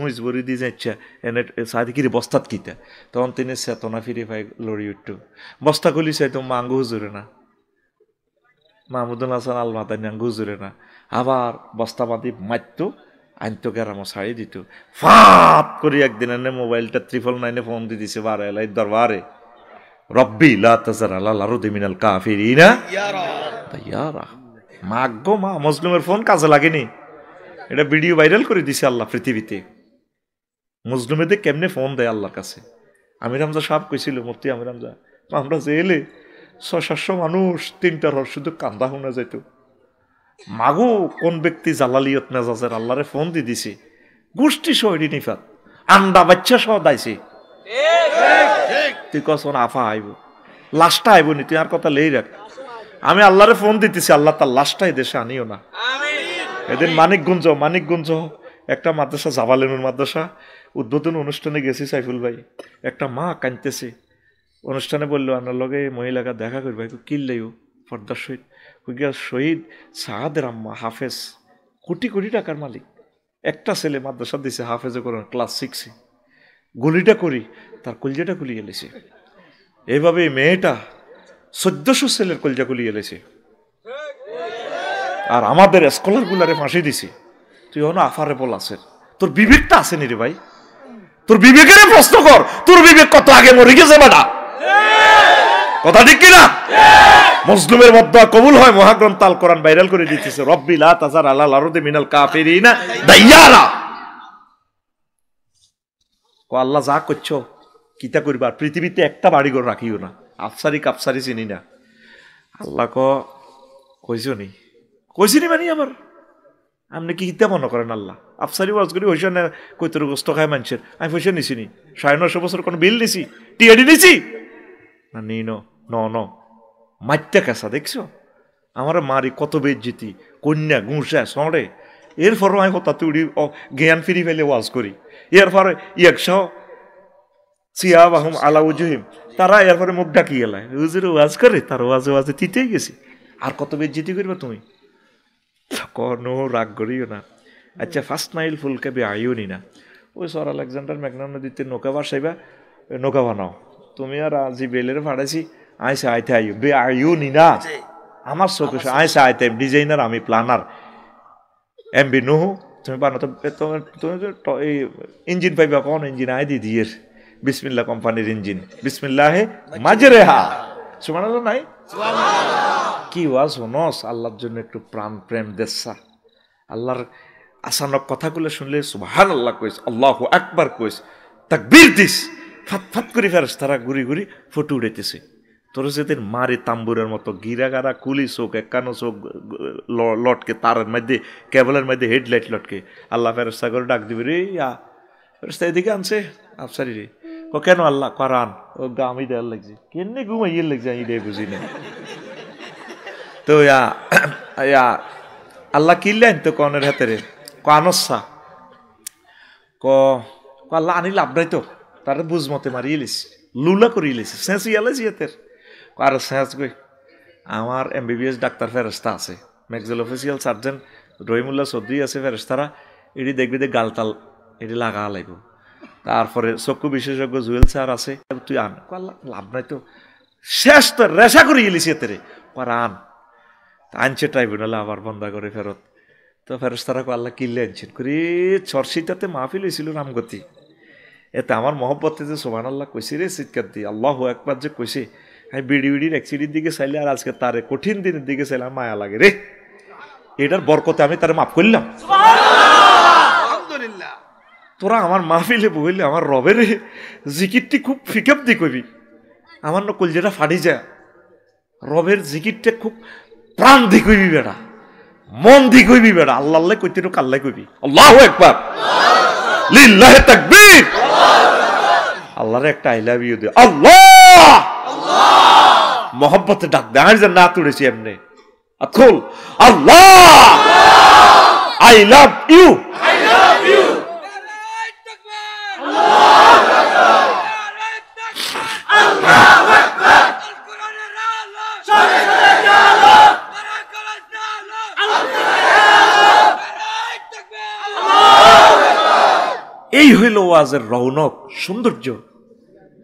হুইজ বরি দিয়ে যাচ্ছে এনে সাদি কিরে বস্তাত কিতা তখন তিনি চেতনা ফিরে পাই লড়ি উঠত বস্তা খুলি চাইতো মাঙ্গু হুজুরে না মাহমুদুল হাসান আল মাদানি আঙ্গু হুজুরে না আবার বস্তা বাঁধি মারত আনতো গেরামো ছাড়ি দিত ফাঁপ করি একদিন এনে মোবাইলটা 999 ফোন দিয়ে দিছে বারে এলাই দরবারে রব্বি লা তাজার আলাল আরদি মিনাল কাফিরিনা দাইয়ারা মাগো মা মুসলিমের ফোন কাজে লাগেনি এটা ভিডিও ভাইরাল করে দিছে আল্লাহ পৃথিবীতে মুসলিমেদের কেমনে ফোন দেয় আল্লাহর কাছে। আমির হামজা সাহেব কইছিল মুফতি আমির হামজা আমরা জেলে 600 মানুষ 3টা রর শুধু কান্দা শোনা যাইতো মাগো কোন ব্যক্তি জালালিয়ত মেজাজের আল্লাহরে ফোন দিয়ে দিছে গোষ্ঠী শহীদ নিফাত আন্ডা বাচ্চা সহ দাইছে তুই কখন আফা আইব লাশটা আইব নি তুই আর কথা লেই রাখ আমি আল্লাহরে ফোন দিতেছি আল্লাহ তার লাশটাই দেশে আনিও না এদিন মানিকগঞ্জ একটা মাদ্রাসা, জাবালেনুর মাদ্রাসা উদ্বোধন অনুষ্ঠানে গেছি সাইফুল ভাই, একটা মা কাঁদতেছে। অনুষ্ঠানে বললো আপনার লগে মহিলাকে দেখা করবে, কিনলেও পর্দার সহিত শহীদ সাহাদের আম্মা হাফেজ, কোটি কোটি টাকার মালিক, একটা ছেলে মাদ্রাসা দিছে হাফেজে করেন ক্লাস 6-এ, গুলিটা করি তার কলজাটা খুলিয়ে এলেছে। এইভাবে মেয়েটা 1400 ছেলের কলজা খুলিয়ে এলেছে, আর আমাদের স্কলার গুলারে ফাঁসি দিছি। তুই হন আফারেবল আছে, তোর বিবেকটা আসেনি রে ভাই, তোর বিবেকের প্রশ্ন কর, তোর বিবেক কত আগে মরে গেছে বেটা, কথা ঠিক কিনা? মুসলিমের মধ্যে কবুল হয়, মহাগ্রন্থ আল কোরআন ভাইরাল করে দিতেছে, রব্বি লা তাজার আলাল আরদি মিনাল কাফিরিনা দাইয়ারা। ও আল্লাহ যা করছো কিতা করবা, পৃথিবীতে একটা বাড়িঘর রাখিও না, আফসারি কাপসারি চিনি না। আল্লাহ কইসনি মানে আবার আপনি কি হিতে মনে করেন? আল্লাহ আফসারি ওয়াজ করি হইস না, কৈতর গোস্ত খায় মানুষের, আমি পয়সা নিছি নি, 950 বছর কোনো বিল নিছি, টিএডি নিছি না, ন মাইত্যা কেসা দেখছো আমার মারি কত বেজ্জিতি, কন্যা গুঁসা সড়ে, এরপরও আমি কথা তুড়ি জ্ঞান ফিরি ফেলে ওয়াজ করি। এরপরে একশো সিয়া বাহুম আলাউজহিম, তারা এরপরে মুখ ডাকি এলায় হুজুর ওয়াজ করে, তার ওয়াজে তিতেই গেছি, আর কত বেজ্জিতি করবে তুমি, কোনো রাগ করিও না। আচ্ছা, ফার্স্ট মাইল ফুলকে বে আইওনি না, ওই সর আলেকজান্ডার ম্যাগনাম নদীতে নৌকা বাসাইবা, নৌকা বানাও, তুমি আর আজি বেলের ভাড়াইছি আইসা আইতে আইও, বে আইওনি না আমার চোখে আইসা আইতে, ডিজাইনার আমি প্ল্যানার, এমবি নহু তুমি বানাতো, তুমি এই ইঞ্জিন পাইবা, কোন ইঞ্জিন আই দিদিয়ের, বিসমিল্লা কোম্পানির ইঞ্জিন, বিসমিল্লাহে মাজরেহা, সুবহানাল্লাহ নাই কি ওয়াজ হনস, আল্লাহর জন্য একটু প্রাণ প্রেম দেশা, আল্লাহর আসানক কথাগুলো শুনলে সুবহানাল্লাহ কইস, আল্লাহু আকবার কইস, তাকবীর দিস, ফাত করে ফেরেশতারা ঘুরি ঘুরি ফটো উড়াইতেছে, তোর যেদিন মারে তাম্বুরের মতো গিরাগারা কুলি চোখ, একানো চোখ লটকে, তারের মধ্যে কেবলের মধ্যে হেডলাইট লটকে, আল্লাহ ফেরেশতা করে ডাক দিবি রে, ফেরেশতা এদিকে আনছে আফসারি রে, কেন আল্লাহ কোরআন ও গামি দেওয়ার লাগছে, কেমনি ঘুমাইয়ে লাগছে আমি রে বুঝি না। তো আল্লাহ কিনলেন তো কনের হাতে রে, আনসা আল্লাহ আনি লাভ নাই তো, তার বুঝ মতে মারিয়ে লিস, লুলা করিয়ে লিস, সেঁচ ইয়ালে জিয়াতের আর সেঁচ গই। আমার MBBS ডাক্তার ফেরেস্তা আছে, ম্যাক্সিল অফিসিয়াল সার্জন রহিমুল্লাহ চৌধুরী আছে, ফেরেস্তারা এটি দেখবি যে গালতাল এটি লাগা লাগব। তারপরে চক্ষু বিশেষজ্ঞ জুয়েল স্যার আছে, তুই আন, আল্লাহ লাভ নাই তো, শেষ তো রেশা করিয়ে লিস এতে আন, আনছে ট্রাইব্যুনালে আবার বন্ধা করে ফেরত। তো ফেরেশতারা আল্লাহ কিনলে আনছেন করি, চর্চিতাতে মাহফিল হয়েছিল রামগতি, এতে আমার মহব্বতে যে সুবহানাল্লাহ কইছি রে চিৎকার দিয়ে, আল্লাহু আকবার যে কইছে, আমি বিড়ির এক সিঁড়ির দিকে চাইলে আর আজকে তারে কঠিন দিনের দিকে চাইলে মায়া লাগে রে, এটার বরকতে আমি তারে মাফ করলাম। আলহামদুলিল্লাহ, তোরা আমার মাহফিলে বইলে আমার রবের জিকিরটি খুব ফিকাপ দি কবি, আমার না কলজেটা ফাটি যায়, রবের জিকিরটা খুব প্রাণ দি কইবি বেড়া, মন দি কইবি বেড়া, আল্লাহ আল্লাহ কইতে তো কাল্লাই কইবি, আল্লাহু আকবার, লিল্লাহি তাকবীর, আল্লাহর একটা আই লাভ ইউ দে, আল্লাহ মোহাম্মতে ডাক দে, আর যে না তুড়েছি এমনি আকুল, Allah I love you, I love you, আল্লাহু আকবার, এই হইল ওয়াজের রৌনক সৌন্দর্য।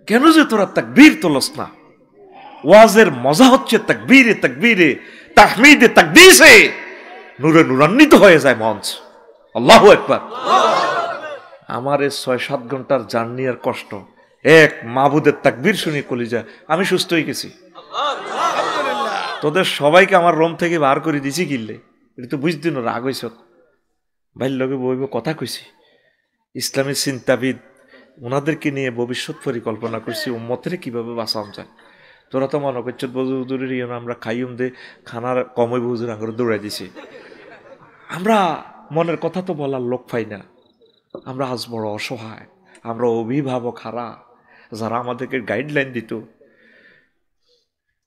কেন যে তোরা তাকবীর তোলস না? ওয়াজের মজা হচ্ছে তাকবীরে তাকবীরে, তাহমিদে তাকদীসে নূরে নূরান্বিত হয়ে যায় মঞ্চ। আল্লাহু আকবার। আমার এই 6-7 ঘন্টার জার্নি আর কষ্ট, এক মাবুদের তাকবীর শুনি কলিজা আমি সুস্থ হয়ে গেছি। তোদের সবাইকে আমার রুম থেকে বার করে দিছি কিনলে, এটা তো বুঝতি না, রাগ হইছ ভাই, লগে বইব কথা কইছি, ইসলামী চিন্তাবিদ ওনাদেরকে নিয়ে ভবিষ্যৎ পরিকল্পনা করছি, উম্মতের কিভাবে বাঁচাম যায়। তোরা তো মনে করছ বজুদুরের ইয়ে আমরা খাইম দে খানার কমই বুজুর আঙুরে দৌড়াই দিছি। আমরা মনের কথা তো বলার লোক পাই না, আমরা আজ বড় অসহায়, আমরা অভিভাবক হারা, যারা আমাদেরকে গাইডলাইন দিত।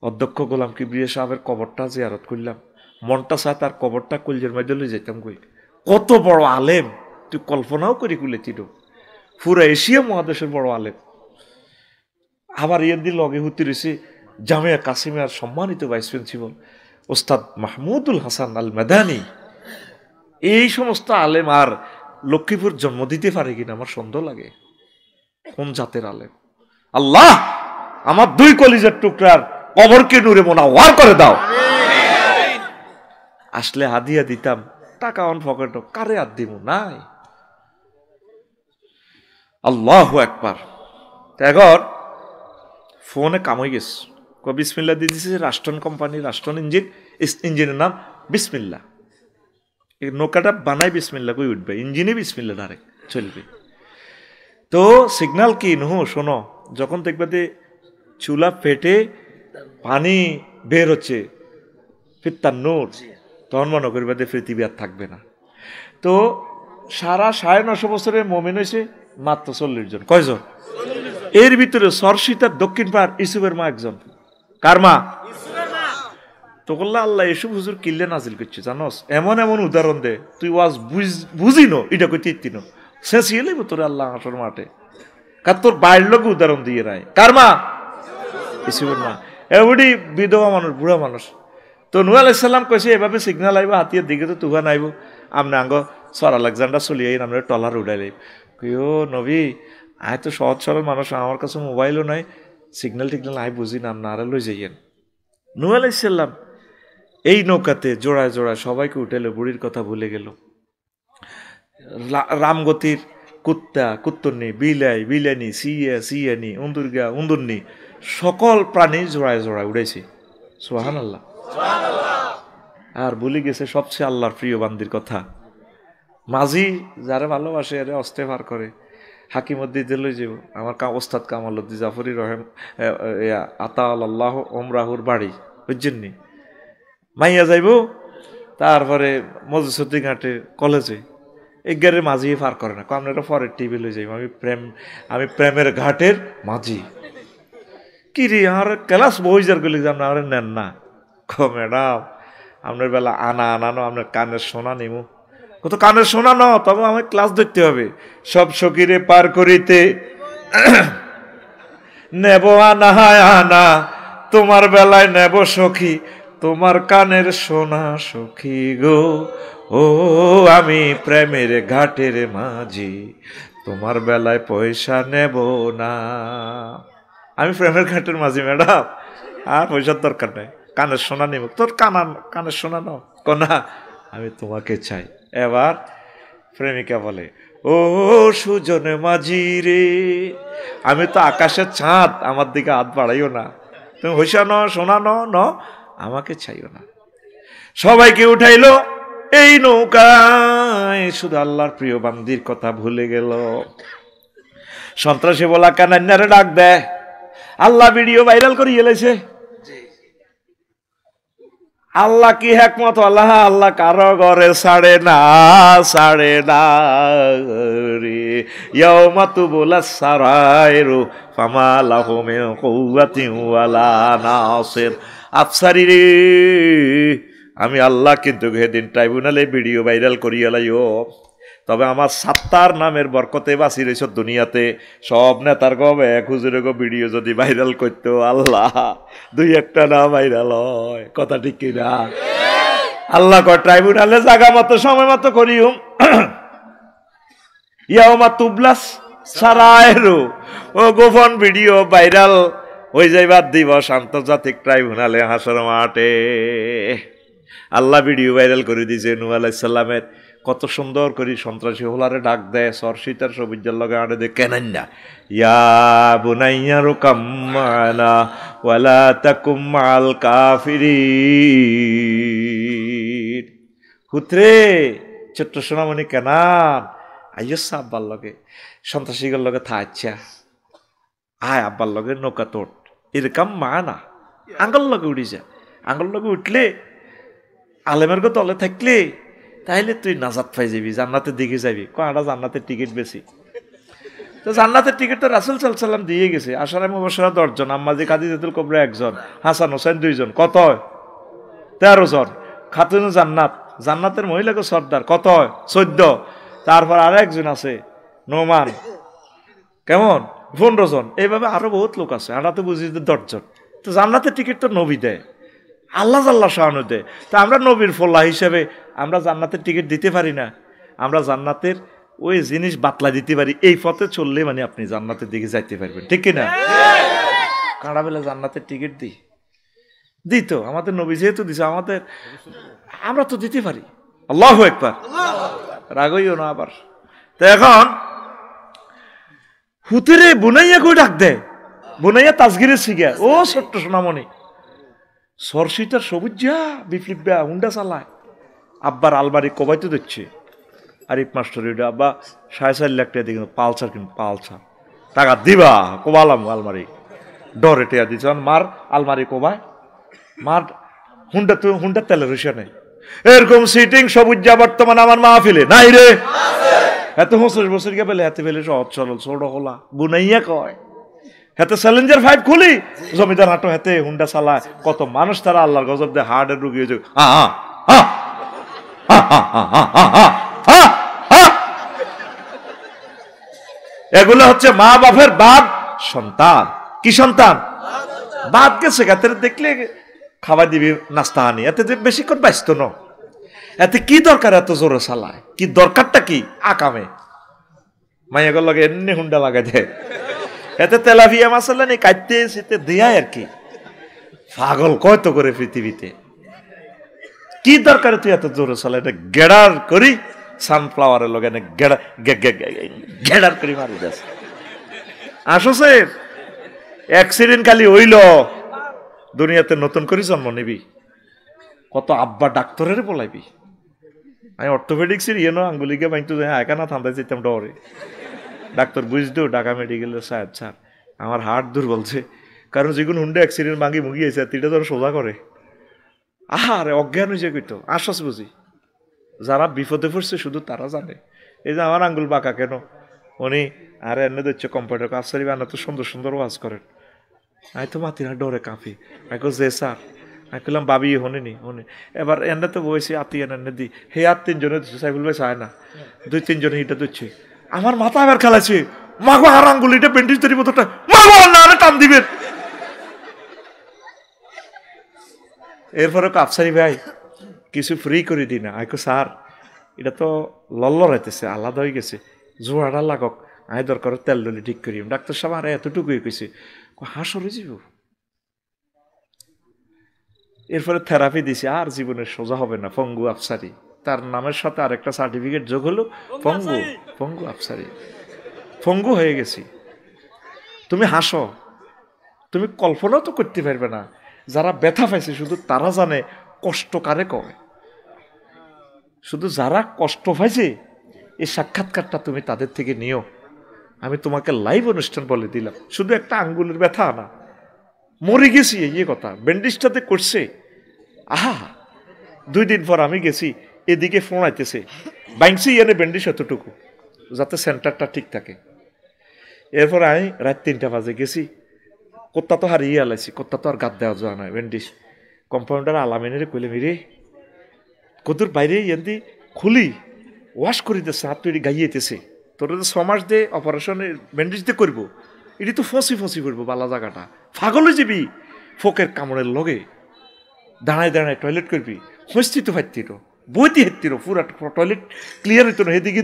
অধ্যক্ষ গোলাম কিবরিয়া সাহেবের কবরটা জিয়ারত করলাম, মনটা চায় তার কবরটা কলজের মধ্যে লই যেতাম কই। কত বড় আলেম, তুই কল্পনাও করি কুলেছিল, পুরো এশিয়া মহাদেশের বড় আলেম। আবার ইয়ের দিন লগে হতে রয়েছে জামিয়া কাসিমিয়ার সম্মানিত ভাইস প্রিন্সিপাল ওস্তাদ মাহমুদুল হাসান আল মাদানী। এই সমস্ত আলেম আর লক্ষ্মীপুর জন্ম দিতে পারে কিনা আমার সন্দেহ লাগে। কোন জাতের আলেম? আল্লাহ আমার দুই কলিজার টুকরার কবরকে নূরে মোনাওয়ার করে দাও। আসলে হাদিয়া দিতাম, টাকা অন পকেট, কারে আর দিব নাই। আল্লাহু আকবার। এখন ফোনে কাম হয়ে গেছে, বিসমিল্লা দিয়ে দিছে রাষ্ট্রন কোম্পানি, রাষ্ট্রন ইঞ্জিন, ইঞ্জিনের নাম বিসমিল্লা। এই নৌকাটা বানাই বিসমিল্লা কই উঠবে, ইঞ্জিনে বিসমিল্লা ডাইরেক্ট চলবে। তো সিগন্যাল কি নহো শোনো, যখন দেখবে যে চুলা ফেটে পানি বের হচ্ছে ফিত্তার নূর, তখন মনে করবে যে পৃথিবী আর থাকবে না। তো সারা 950 বছরের মোমেন হয়েছে মাত্র 40 জন। কয়জন? এর ভিতরে সরসিতার দক্ষিণ পাড় ইসুফের মা একজন। কার মা? তো বললে আল্লাহ এসব হুজুর কিল্লে নাজিল করছে জানোস, এমন এমন উদাহরণ দে তুই ওয়াজ বুঝিনো এটা কই তিনো শেষিয়ে লেব তোর আল্লাহ আসর মাঠে। কার তোর বাইরের লোক উদাহরণ দিয়ে রায়। কার মা? ইসুফের মা। এবারই বিধবা মানুষ, বুড়া মানুষ। তো নূহ আলাইহিস সালাম কইছে এভাবে সিগন্যাল আইব, হাতিয়ার দিকে তো তুফান আইব, আমরা আঙ্গ সর আলেকজান্ডার চলিয়ে আমরা টলার উড়াই লাইব। কইও নবী আয় তো সহজ সরল মানুষ, আমার কাছে মোবাইলও নাই, সিগন্যাল টিগন্যাল আয় বুঝি না, আপনারা লই যাইয়েন। নূহ আলাইহিস সালাম এই নৌকাতে জোড়ায় জোড়ায় সবাইকে উঠেলো, বুড়ির কথা ভুলে গেল। রামগতির কুত্তা, কুত্তরনি, বিলাই, বিলানি, সিয়া, সিয়ানি, উন্দুরগা, উন্দুরনি, সকল প্রাণী জোড়ায় জোড়ায় উড়েছে। সুবহানাল্লাহ। আর ভুলে গেছে সবচেয়ে আল্লাহর প্রিয় বান্দির কথা। মাঝি যারা ভালোবাসে এরা অস্তে পার করে। হাকিমউদ্দিন লই যাব আমার ওস্তাদ কামালউদ্দিন জাফরি রহেম আতা আল্লাহ ওমরাহুর বাড়ি, বুঝছেন নি? মাইয়া যাইব, তারপরে মজুসুদ্দি ঘাটে কলেজে এগারে মাঝি পার করে না, আপনারা পরের টিভি লই যাইব, আমি প্রেমের ঘাটের মাঝি। কি রে আর ক্লাস বইজার গেলে আপনারা নেন না? ম্যাডাম আপনার বেলা আনানো, আপনার কানের সোনা নিমু। কত কানের সোনা ন, তবে আমার ক্লাস ধরতে হবে। সব সকিরে পার করিতে নেব আনা আনা, তোমার বেলায় নেব সখী তোমার কানের সোনা সখী গো। ও আমি প্রেমের ঘাটের মাঝি, তোমার বেলায় পয়সা নেব না। আমি প্রেমের ঘাটের মাঝি ম্যাডাম, আর পয়সার দরকার নেই, কানের সোনা নিব। তোর কানের সোনা নাও কনা, আমি তোমাকে চাই। এবার প্রেমিকা বলে, ও সুজন মাঝি রে, আমি তো আকাশের চাঁদ, আমার দিকে হাত বাড়াইও না, তুমি হইসা ন সোনা ন, আমাকে চাইও না। সবাইকে উঠাইলো এই নৌকায়, শুধু আল্লাহর প্রিয় বান্দির কথা ভুলে গেল। সন্ত্রাসী বলা কানান্যারে ডাক দেয়, আল্লাহ ভিডিও ভাইরাল করিয়ে এলেছে। আল্লাহ কি হেকমত, আল্লাহ কারো ঘরে ছাড়ে না রে। ইয়াউমা তুবুলাস সারাইরু ফামা লাহু মিন কুওয়াতিন ওয়ালা নাসির। আফসারি রে, আমি আল্লাহ কিন্তু সেদিন ট্রাইব্যুনালে ভিডিও ভাইরাল করিয়া লাইও, তবে আমার সাত্তার নামের বরকতে বাঁচি রয়েছ দুনিয়াতে। সব নেতার গো এক হুজুরে গো ভিডিও যদি ভাইরাল করতো, আল্লাহ দুই একটা না ভাইরাল হয়, কথা ঠিক কিনা? আল্লাহ কয় ট্রাইব্যুনালে জায়গা মতো সময় মতো করিও। ইয়াউমা তুবলাস সারাইরু, ও গোপন ভিডিও ভাইরাল হয়ে যাইবার দিবস আন্তর্জাতিক ট্রাইব্যুনালে হাসর মাঠে। আল্লাহ ভিডিও ভাইরাল করে দিয়েছে নূহ আলাইহিস সালামের। কত সুন্দর করে সন্ত্রাসী হোলারে ডাক দেয়, সরসিতার সবিজ্জার লগে আড়ে দে কেনেন না, ইয়া বুনাইয়া রুকাম মা'না ওয়ালা তাকুম মা'আল কাফিরিন। পুত্রে ছোট্ট সোনামণি কেনান, আইয়স আব্বার লগে, সন্ত্রাসীগুলোর লগে থাকছে, আয় আব্বার লগে নৌকা তোট, এরকম মা'না, আঙ্গল লগে উড়ি যা। আঙ্গল লগে উঠলে আলেমের গো তলে থাকলে তাইলে তুই নাজাত পাই যাবি, জান্নাতের দিকে যাবি। কয়টা জান্নাতের টিকিট বেশি, তো জান্নাতের টিকিট তো রাসূল সাল্লাল্লাহু আলাইহি ওয়াসাল্লাম দিয়ে গেছে। আশারায়ে মুবাশশিরা 10 জন, আম্মাজি খাদিজাতুল কুবরা 1 জন, হাসান হোসেন 2 জন, কত 13 জন। খাতুন জান্নাত, জান্নাতের মহিলাকে সর্দার কত 14। তারপর আর একজন আছে নোমান, কেমন 15 জন। এইভাবে আরো বহুত লোক আছে, আমরা তো বুঝি 10 জন। তো জান্নাতের টিকিট তো নবী দেয়, আল্লাহ আল্লাহ শাহানু দেয়। তা আমরা নবীর ফল্লা হিসেবে আমরা জান্নাতের টিকিট দিতে পারি না? আমরা জান্নাতের ওই জিনিস বাতলা দিতে পারি, এই পথে চললে মানে আপনি জান্নাতের দিকে যাইতে পারবেন, ঠিক কিনা? কাঁড়া বেলা জান্নাতের টিকিট দিত আমাদের নবী, যেহেতু দিছে আমাদের, আমরা তো দিতে পারি। আল্লাহু আকবার, রাগইও না আবার। তো এখন হুতিরে বুনাইয়া কই ডাক দেয়, বুনাইয়া তাজগিরের শিখা, ও ছোট্ট সোনামণি সরসিটার সবুজা বিপ্লিপা হুন্ডা চালায়, আব্বার আলমারি কবাইতে দিচ্ছে। আরিফ মাস্টার এটা আব্বা 4.5 লাখ টাকা দিয়ে পালসার কিন, পালসার টাকা দিবা কোবালাম আলমারি ডরে টেয়া দিচ্ছে। মার আলমারি কোবায়, মার হুন্ডা, তো হুন্ডা তেলের রসিয়া নেই। এরকম সিটিং সবুজা বর্তমানে আমার মাহফিলে নাই রে। এত 25 বছর কে পেলে হাতে পেলে সহজ সরল ছোট হলা বুনাইয়া কয়, হাতে চ্যালেঞ্জার 5 খুলি জমিদার হাঁটো, হাতে হুন্ডা চালায়। কত মানুষ তারা আল্লাহর গজব দিয়ে হার্টের রুগী হয়ে যায়। এগুলো হচ্ছে মা বাপের বাপ সন্তান। কি সন্তান? বাদ গেছে গাতের দেখলে খাবার দিবি নাস্তা আনি, এতে যে বেশিক্ষণ ব্যস্ত ন, এতে কি দরকার এত জোরে চালায়? কি দরকারটা কি? আকামে মাইয়াগুলো লাগে এমনি হুন্ডা লাগাই দেয়, এতে তেলাপিয়া মাসালা নেই কাটতে সেতে দেয় আর কি। পাগল কয়তো করে পৃথিবীতে, কি দরকার তুই এত জোরে চালা? এটা গেড়ার করি সানফ্লাওয়ারের লগে গেড়ার করি মারি যাস। আসছে অ্যাক্সিডেন্ট খালি হইল, দুনিয়াতে নতুন করে জন্ম নিবি, কত আব্বা ডাক্তারের বলাইবি। আমি অর্থোপেডিক্সের ইয়ে আঙ্গুলিকে বাইতো একানা থামতে যেতাম ডরে। ডাক্তার বুঝতো ঢাকা মেডিকেলের সাহেব স্যার আমার হার্ট দুর্বলছে, কারণ যেগুলো হুন্ডে অ্যাক্সিডেন্ট ভাঙি মুগি আছে তিনটা ধরো সোজা করে। আরে অজ্ঞান হয়েছে কইতো, আশ্বাস বুঝি যারা বিপদে পড়ছে শুধু তারা জানে। এই যে আমার আঙ্গুল বাঁকা কেন, উনি আরে এনে দিচ্ছে কম্পিউটার কাজ সারি বানা তো সুন্দর সুন্দর ওয়াজ করেন। আমি তো মাতিনা ডরে কাঁপি। আমি কো যে স্যার, আমি কইলাম বাবি হনেনি হনে। এবার এনে তো বসে আত্মি এনে দিই, হে আর 3 জনে দিচ্ছে, সাইফুল ভাই চায় না, 2-3 জনে হিটা দিচ্ছে। আমার মাথা আবার খেলাছে, মাগো আর আঙ্গুলিটা ব্যান্ডেজ তৈরি মতোটা মাগো না আরে টান দিবেন। এরপরে কাপসারি ভাই কিছু ফ্রি করে দিই না। আইকো স্যার এটা তো লল্ল রাইতেছে, আলাদা হয়ে গেছে, জোয়াটা লাগক, আমি দরকার তেল ডলি ঠিক করি। ডাক্তার সাহেব আরে এতটুকুই কইছে, হাসরে যাব। এরপরে থেরাপি দিছে, আর জীবনের সোজা হবে না। পঙ্গু আফসারি, তার নামের সাথে আরেকটা সার্টিফিকেট যোগ হলো, পঙ্গু পঙ্গু আফসারি, পঙ্গু হয়ে গেছি। তুমি হাসো, তুমি কল্পনাও তো করতে পারবে না। যারা ব্যথা পাইছে শুধু তারা জানে কষ্ট কারে কয়। শুধু যারা কষ্ট পাইছে এই সাক্ষাৎকারটা তুমি তাদের থেকে নিও। আমি তোমাকে লাইভ অনুষ্ঠান বলে দিলাম, শুধু একটা আঙ্গুলের ব্যথা না, মরে গেছি এই কথা ব্যান্ডেজটাতে করছে। আহা 2 দিন পর আমি গেছি, এদিকে ফোন আইতেছে, বাইংসি এনে ব্যান্ডেজ এতটুকু যাতে সেন্টারটা ঠিক থাকে। এরপর আমি রাত 3টা বাজে গেছি, কোত্তা তো হারিয়ে আলাইছি, কোত্তা তো আর গাদ দেওয়া যায় না ব্যান্ডেজ। কম্পাউন্ডার আলামিনের কইলে মিরে কদুর বাইরে এদি খুলি ওয়াশ করে দিতেছে, হাত তৈরি গাইয়েতেছে, তোর তো 6 মাস দিয়ে অপারেশনে ব্যান্ডেজ দিয়ে করবো, এটি তো ফসি ফসি করবো বালা জায়গাটা, ফাগল যাবি ফোকের কামড়ের লগে দাঁড়ায় দাঁড়ায় টয়লেট করবি, হস্তিত ফাইতির বইতে হেতির পুরা টয়লেট ক্লিয়ার হইতো না, এদিকে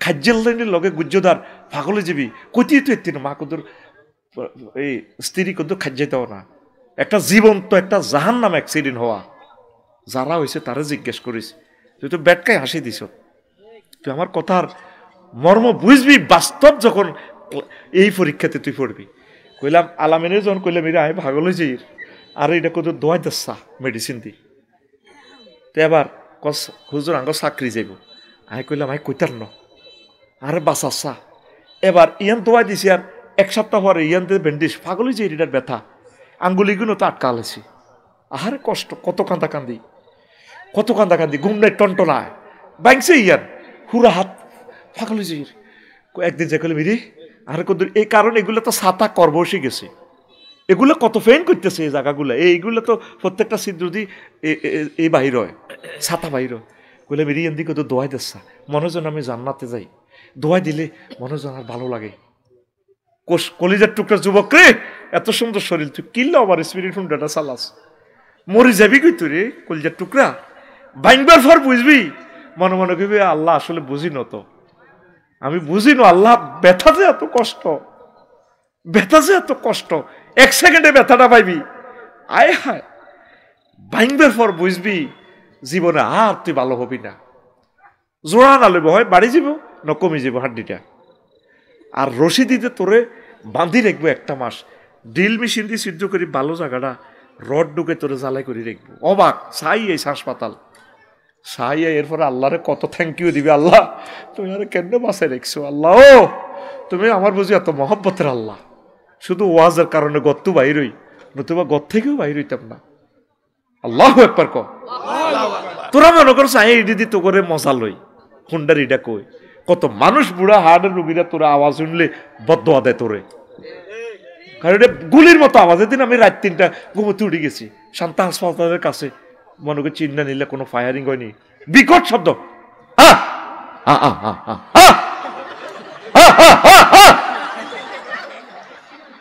খাজ্জাল লাইনের লগে গুজ্জদার ফাগলে যাবি কতি তো হেতির মা কদুর এই স্ত্রী কদুর খাজ্জাইতেও না। একটা জীবন্ত একটা জাহান নাম অ্যাক্সিডেন্ট হওয়া, যারা হয়েছে তারা জিজ্ঞেস করিস, তুই তো ব্যাটকায় হাসি দিস, তুই আমার কথার মর্ম বুঝবি বাস্তব যখন এই পরীক্ষাতে তুই পড়বি। কইলাম আলামিনে যখন কইলাম এরা আমি ভাগল হয়েছি, আর এটা কত দোয়াই দাসা মেডিসিন দি, তো এবার হুজুর আঙ্গ চাকরি যাইব। আমি কইলাম আমি কইতার ন আরে বাঁচাচ্ছা। এবার ইয়ান দোয়াই দিছি, আর 1 সপ্তাহ পরে ইয়ান ব্যান্ডেজ পাগল হয়েছে, এটার ব্যথা আঙ্গুলিগুলো তো আটকা আলেছি। আহারে কষ্ট, কত কান্দা কান্দি, কত কান্দা কান্দি, ঘুম নাই টনটনায় বাইংছে ইয়ান হুরা হাত পাগল হয়েছে। একদিন যাই কইলে মিরি আরে কত এই কারণ এগুলো তো ছাতা কর বসে গেছে, এগুলো কত ফেন করতেছে এই জায়গাগুলো, এইগুলো তো প্রত্যেকটা ছিদ্র দিয়ে এই বাহির হয়, ছাতা বাহির হয়। বলে বেরিয়ে দিকে তো দোয়াই দিচ্ছা, মনোজন আমি জান্নাতে যাই, দোয়াই দিলে মনোজন আর ভালো লাগে। কলিজার টুকরা যুবক রে, এত সুন্দর শরীর, তুই কিনলো আবার স্পিরিট হুন্ডাটা চালাস, মরে যাবি কই তুই রে কলিজার টুকরা। ভাঙবার পর বুঝবি, মনে মনে কবি আল্লাহ আসলে বুঝি না তো, আমি বুঝি না আল্লাহ ব্যথা যে এত কষ্ট, ব্যথা যে এত কষ্ট, 1 সেকেন্ডে ব্যথাটা পাইবি। আয় হায়, ভাঙবার পর বুঝবি জীবনে আর তুই ভালো হবি না। জোড়া না লইব, হয় বাড়ি যাব না কমে যাব হাড্ডিটা। আর রশি দিতে তোরে বাঁধি রাখবো 1 মাস, ড্রিল মেশিন দিয়ে সিদ্ধ করি ভালো জায়গাটা, রড ঢুকে তোরে জ্বালাই করে রাখবো। অবাক সাই এই হাসপাতাল সাই, এরপরে আল্লাহরে কত থ্যাংক ইউ দিবি, আল্লাহ তুমি আরে কেন বাসায় রেখছো, আল্লাহ ও তুমি আমার বুঝি এত মহব্বতের আল্লাহ। শুধু ওয়াজের কারণে গত্তু বাইরই, নতুবা গত থেকেও বাইর হইতাম না। আল্লাহু আকবার ক। তোরা মনে করছ এই দিদি তো করে মজা লই, হুন্ডার ইডা কই, কত মানুষ বুড়া হার্টের রোগীরা তোরা আওয়াজ শুনলে বদদোয়া দেয় তোরে, কারণ এটা গুলির মতো আওয়াজ। এদিন আমি রাত 3টা ঘুমোতে উঠে গেছি শান্তা হাসপাতালের কাছে, মনে করি চিন্তা নিলে কোনো ফায়ারিং হয়নি, বিকট শব্দ,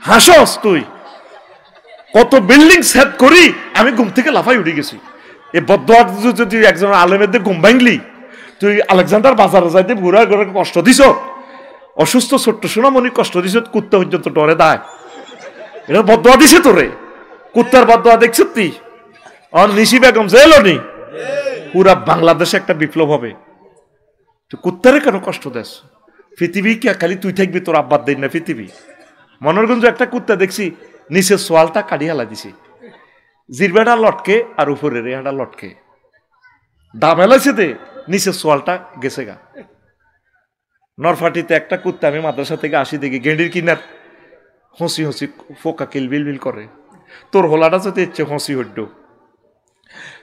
হাসস তুই, কত বিল্ডিং সেট করি আমি ঘুম থেকে লাফাই উঠে গেছি। এই বদদোয়া যদি একজন আলেমের ঘুম ভাঙলি, তুই আলেকজান্ডার বাজারে যাইতে ঘুরা ঘুরে কষ্ট দিছ, অসুস্থ ছোট্ট সোনামণি কষ্ট দিছ, কুত্তা পর্যন্ত ডরে দায়, এটা বদদোয়া দিছে তোরে, কুত্তার বদদোয়া দেখছ তুই। আর নিশি বেগম জেল নি, পুরা বাংলাদেশে একটা বিপ্লব হবে। তুই কুত্তারে কেন কষ্ট দেস? পৃথিবী কে খালি তুই থাকবি, তোর আব্বার দেন না পৃথিবী। মনোরগঞ্জ একটা কুত্তা দেখছি, নিচের সোয়ালটা কাটিয়ে হালা দিছি, জিরবেটা লটকে আর উপরের এহাটা লটকে, দাম এলাইছে দে, নিচের সোয়ালটা গেছে গা। নরফাটিতে একটা কুত্তা আমি মাদ্রাসা থেকে আসি দেখি, গেন্ডির কিনার হসি হসি ফোকা কিলবিল বিল করে, তোর হোলাটা যদি ইচ্ছে হসি হড্ড,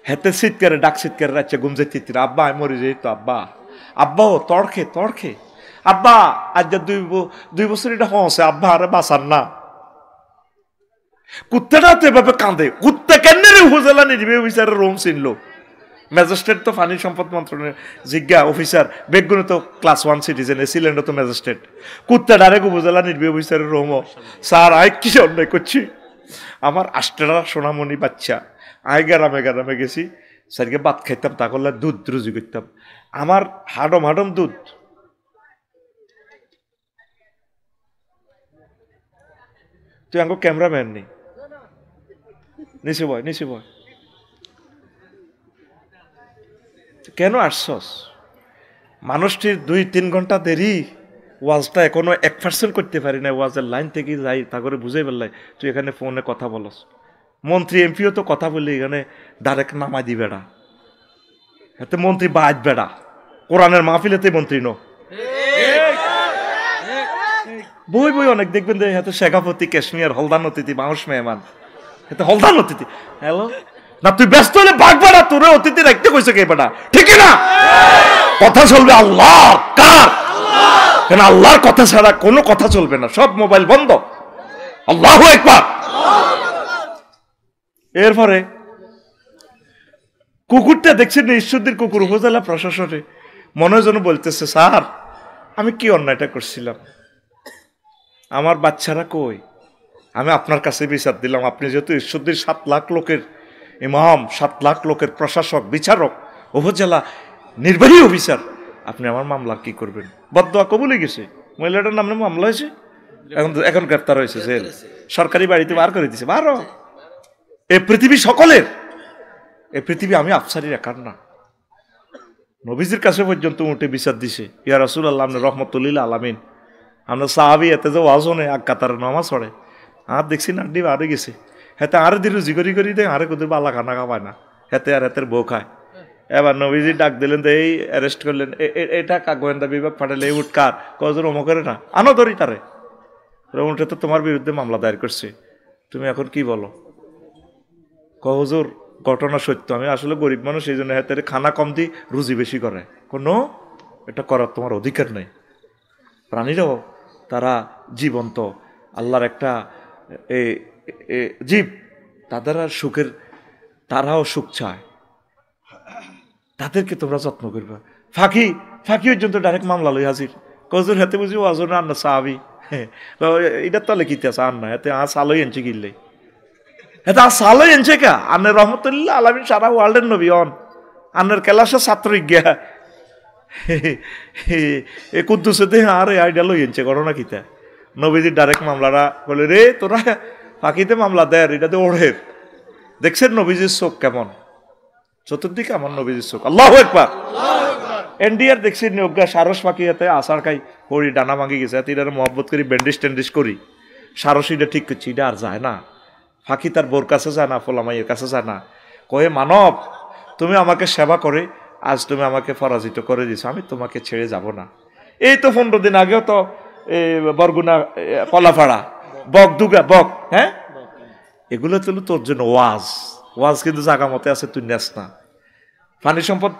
হেতে শীতকারে ডাক শীতকারে রাখছে ঘুম যেতে, আব্বা আমি মরে যাই তো, আব্বা আব্বা ও তড়খে তড়খে, আব্বা আজ 2 বছর এটা হসে, আব্বা আরে বাসার না। কুত্তাটা তো এভাবে কাঁদে, কুত্তা কেন রে উপজেলা নির্বাহী অফিসারের রুম চিনলো, ম্যাজিস্ট্রেট তো পানি সম্পদ মন্ত্রণালয়ের জিজ্ঞা অফিসার, বেগুনে তো ক্লাস 1 সিটিজেন, এসিলেন্ড তো ম্যাজিস্ট্রেট, কুত্তা ডাইরেক্ট উপজেলা নির্বাহী অফিসারের রুম। স্যার আয় কি অন্যায় করছি, আমার 8টা সোনামণি বাচ্চা, আয় গ্রামে গ্রামে গেছি, স্যারকে ভাত খাইতাম, তা করলে দুধ রুজি করতাম, আমার হাডম হাডম দুধ। তুই আঙ্গো ক্যামেরাম্যান নেই, নিচে বয় নিচে বয়, কেন আসছস? মানুষটির 2-3 ঘন্টা দেরি, ওয়াজটা এখনো 1% করতে পারি না, ওয়াজের লাইন থেকে যাই তা করে বুঝাই পারলাই, তুই এখানে ফোনে কথা বলস। মন্ত্রী এমপিও তো কথা বললি, এখানে ডাইরেক্ট নামাই দি বেড়া, এতে মন্ত্রী বাজ বেড়া, কোরআনের মাহফিলেতে মন্ত্রী নো বই বই অনেক দেখবেন যে হাতে শেখাপতি, কাশ্মীর, হলদান অতিথি, মানুষ মেহমান, এতে হলদান অতিথি। হ্যালো না, তুই ব্যস্ত হলে বাঘ বেড়া, তোর অতিথি রাখতে কইছে কে বেটা, ঠিক না? কথা চলবে আল্লাহ কার, কেন আল্লাহর কথা ছাড়া কোনো কথা চলবে না, সব মোবাইল বন্ধ। আল্লাহু আকবার। এরপরে কুকুরটা দেখছেন ঈশ্বরদীর কুকুর, উপজেলা প্রশাসনে মনে যেন বলতেছে, স্যার আমি কি অন্যায়টা করছিলাম, আমার বাচ্চারা কই, আমি আপনার কাছে বিচার দিলাম, আপনি যেহেতু ঈশ্বরদীর 7 লাখ লোকের ইমাম, 7 লাখ লোকের প্রশাসক, বিচারক, উপজেলা নির্বাহী অফিসার, আপনি আমার মামলা কি করবেন? বদদোয়া কবুলে গেছে, মহিলাটার নামে মামলা হয়েছে, এখন গ্রেপ্তার হয়েছে, জেল, সরকারি বাড়িতে বার করে দিছে। বারো এই পৃথিবী সকলের, এই পৃথিবী আমি আফসারি একার না, নবীজির কাছে পর্যন্ত উঠে বিচার দিছে, ইয়া রাসূলুল্লাহ আপনি রহমতুল্লিল আলামিন, আমরা সাহাবি এতে যে ওয়াজ হনে এক কাতার নামাজ পড়ে, আর দেখছি নাড্ডি আরে গেছে, হেতে আরে দিয়ে রুজি করি করি দেয়, আরে কোথাও বালা খানা খাওয়ায় না, হেতে আর হেতের বউ খায়। এবার নবীজি ডাক দিলেন, তো এই অ্যারেস্ট করলেন, এটা গোয়েন্দা বিভাগ পাঠালে, এই উঠ কার, কজন অমো করে না, আনো ধরি তারে, উঠে তো তোমার বিরুদ্ধে মামলা দায়ের করছে, তুমি এখন কি বলো? হুজুর ঘটনা সত্য, আমি আসলে গরিব মানুষ, এই জন্য হাতে খানা কম দিই, রুজি বেশি করে, কোনো এটা করার তোমার অধিকার নেই। প্রাণীরাও তারা জীবন্ত, আল্লাহর একটা জীব, তাদের আর সুখের, তারাও সুখ চায়, তাদেরকে তোমরা যত্ন করবে। ফাঁকি পর্যন্ত ডাইরেক্ট মামলা লই হাজির, কজুর হাতে বুঝি ওয়াজন আন্না সাহাবি, এটার তলে কিতে আছে আন্না এতে সালই এনছে কিনলে, এটা সালই এনছে কা আন্নের রহমতুল্লাহ আলামিন সারা ওয়ার্ল্ডের নবী অন, আন্নের কেলাসে ছাত্র গিয়া এ কুদ্দুসে দেহ আর আইডিয়া লই এনছে ঘটনা কিতা। নবীজির ডাইরেক্ট মামলাটা বলে রে তোরা ফাঁকিতে মামলা দেয়, এটাতে ওড়ের। দেখছেন নবীজির চোখ কেমন, চতুর্দিকে আমার নবীজির চোখ, আল্লাহু আকবার। এনডিআর দেখছি নিয়োগা সারস ফাঁকি হাতে আসার খাই করি ডানা ভাঙি গেছে, এটার মহব্বত করি ব্যান্ডেজ ট্যান্ডেজ করি, সারস এটা ঠিক করছি, এটা আর যায় না। ফাঁকি তার বোর কাছে যায় না, ফোলামাইয়ের কাছে যায় না, কয়ে মানব তুমি আমাকে সেবা করে আজ তুমি আমাকে পরাজিত করে দিছো, আমি তোমাকে ছেড়ে যাব না। এই তো 15 দিন আগেও তো বরগুনা কলাপাড়া বক দুগা বক, হ্যাঁ এগুলো তো তোর জন্য ওয়াজ কিন্তু জাগা মতে আছে, তুই নেস না। পানি সম্পদ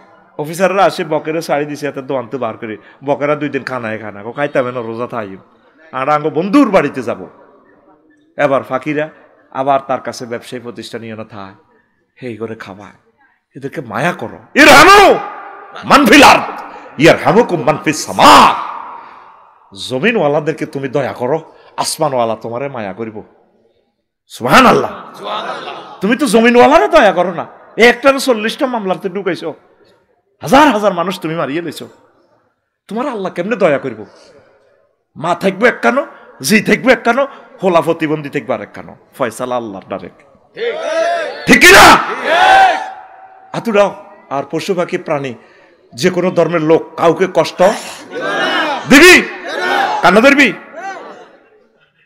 অফিসাররা আসে বকেরা শাড়ি দিছে এত দোয়ান্তে বার করে, বকেরা 2 দিন খানায় খানা খাইতামে না, রোজা থাইম আর আঙ্গ বন্ধুর বাড়িতে যাব। এবার ফাঁকিরা আবার তার কাছে ব্যবসায়ী প্রতিষ্ঠান নিয়ে না থায়, হেই করে খাওয়ায়। এদেরকে মায়া করো, ইরহামু মান ফিল আরদ ইয়ারহামুকুম মান ফিস সামা। জমিনওয়ালাদেরকে তুমি দয়া করো, আসমানওয়ালা তোমারে মায়া করিব। সুবহানাল্লাহ। তুমি তো জমিনওয়ালারে দয়া করো না, একটার 40টা মামলাতে ঢুকাইছো, হাজার হাজার মানুষ তুমি মারিয়ে লেছো, তোমার আল্লাহ কেমনে দয়া করব? মা থাকবো এক কানো, জি থাকবো এক কানো, হোলা প্রতিবন্ধী থাকবো আর এক কানো, ফয়সালা আল্লাহর ডাইরেক্ট, ঠিক না? আতুরাও আর পশু পাখি প্রাণী যে কোনো ধর্মের লোক কাউকে কষ্ট দিবি, কানে ধরবি,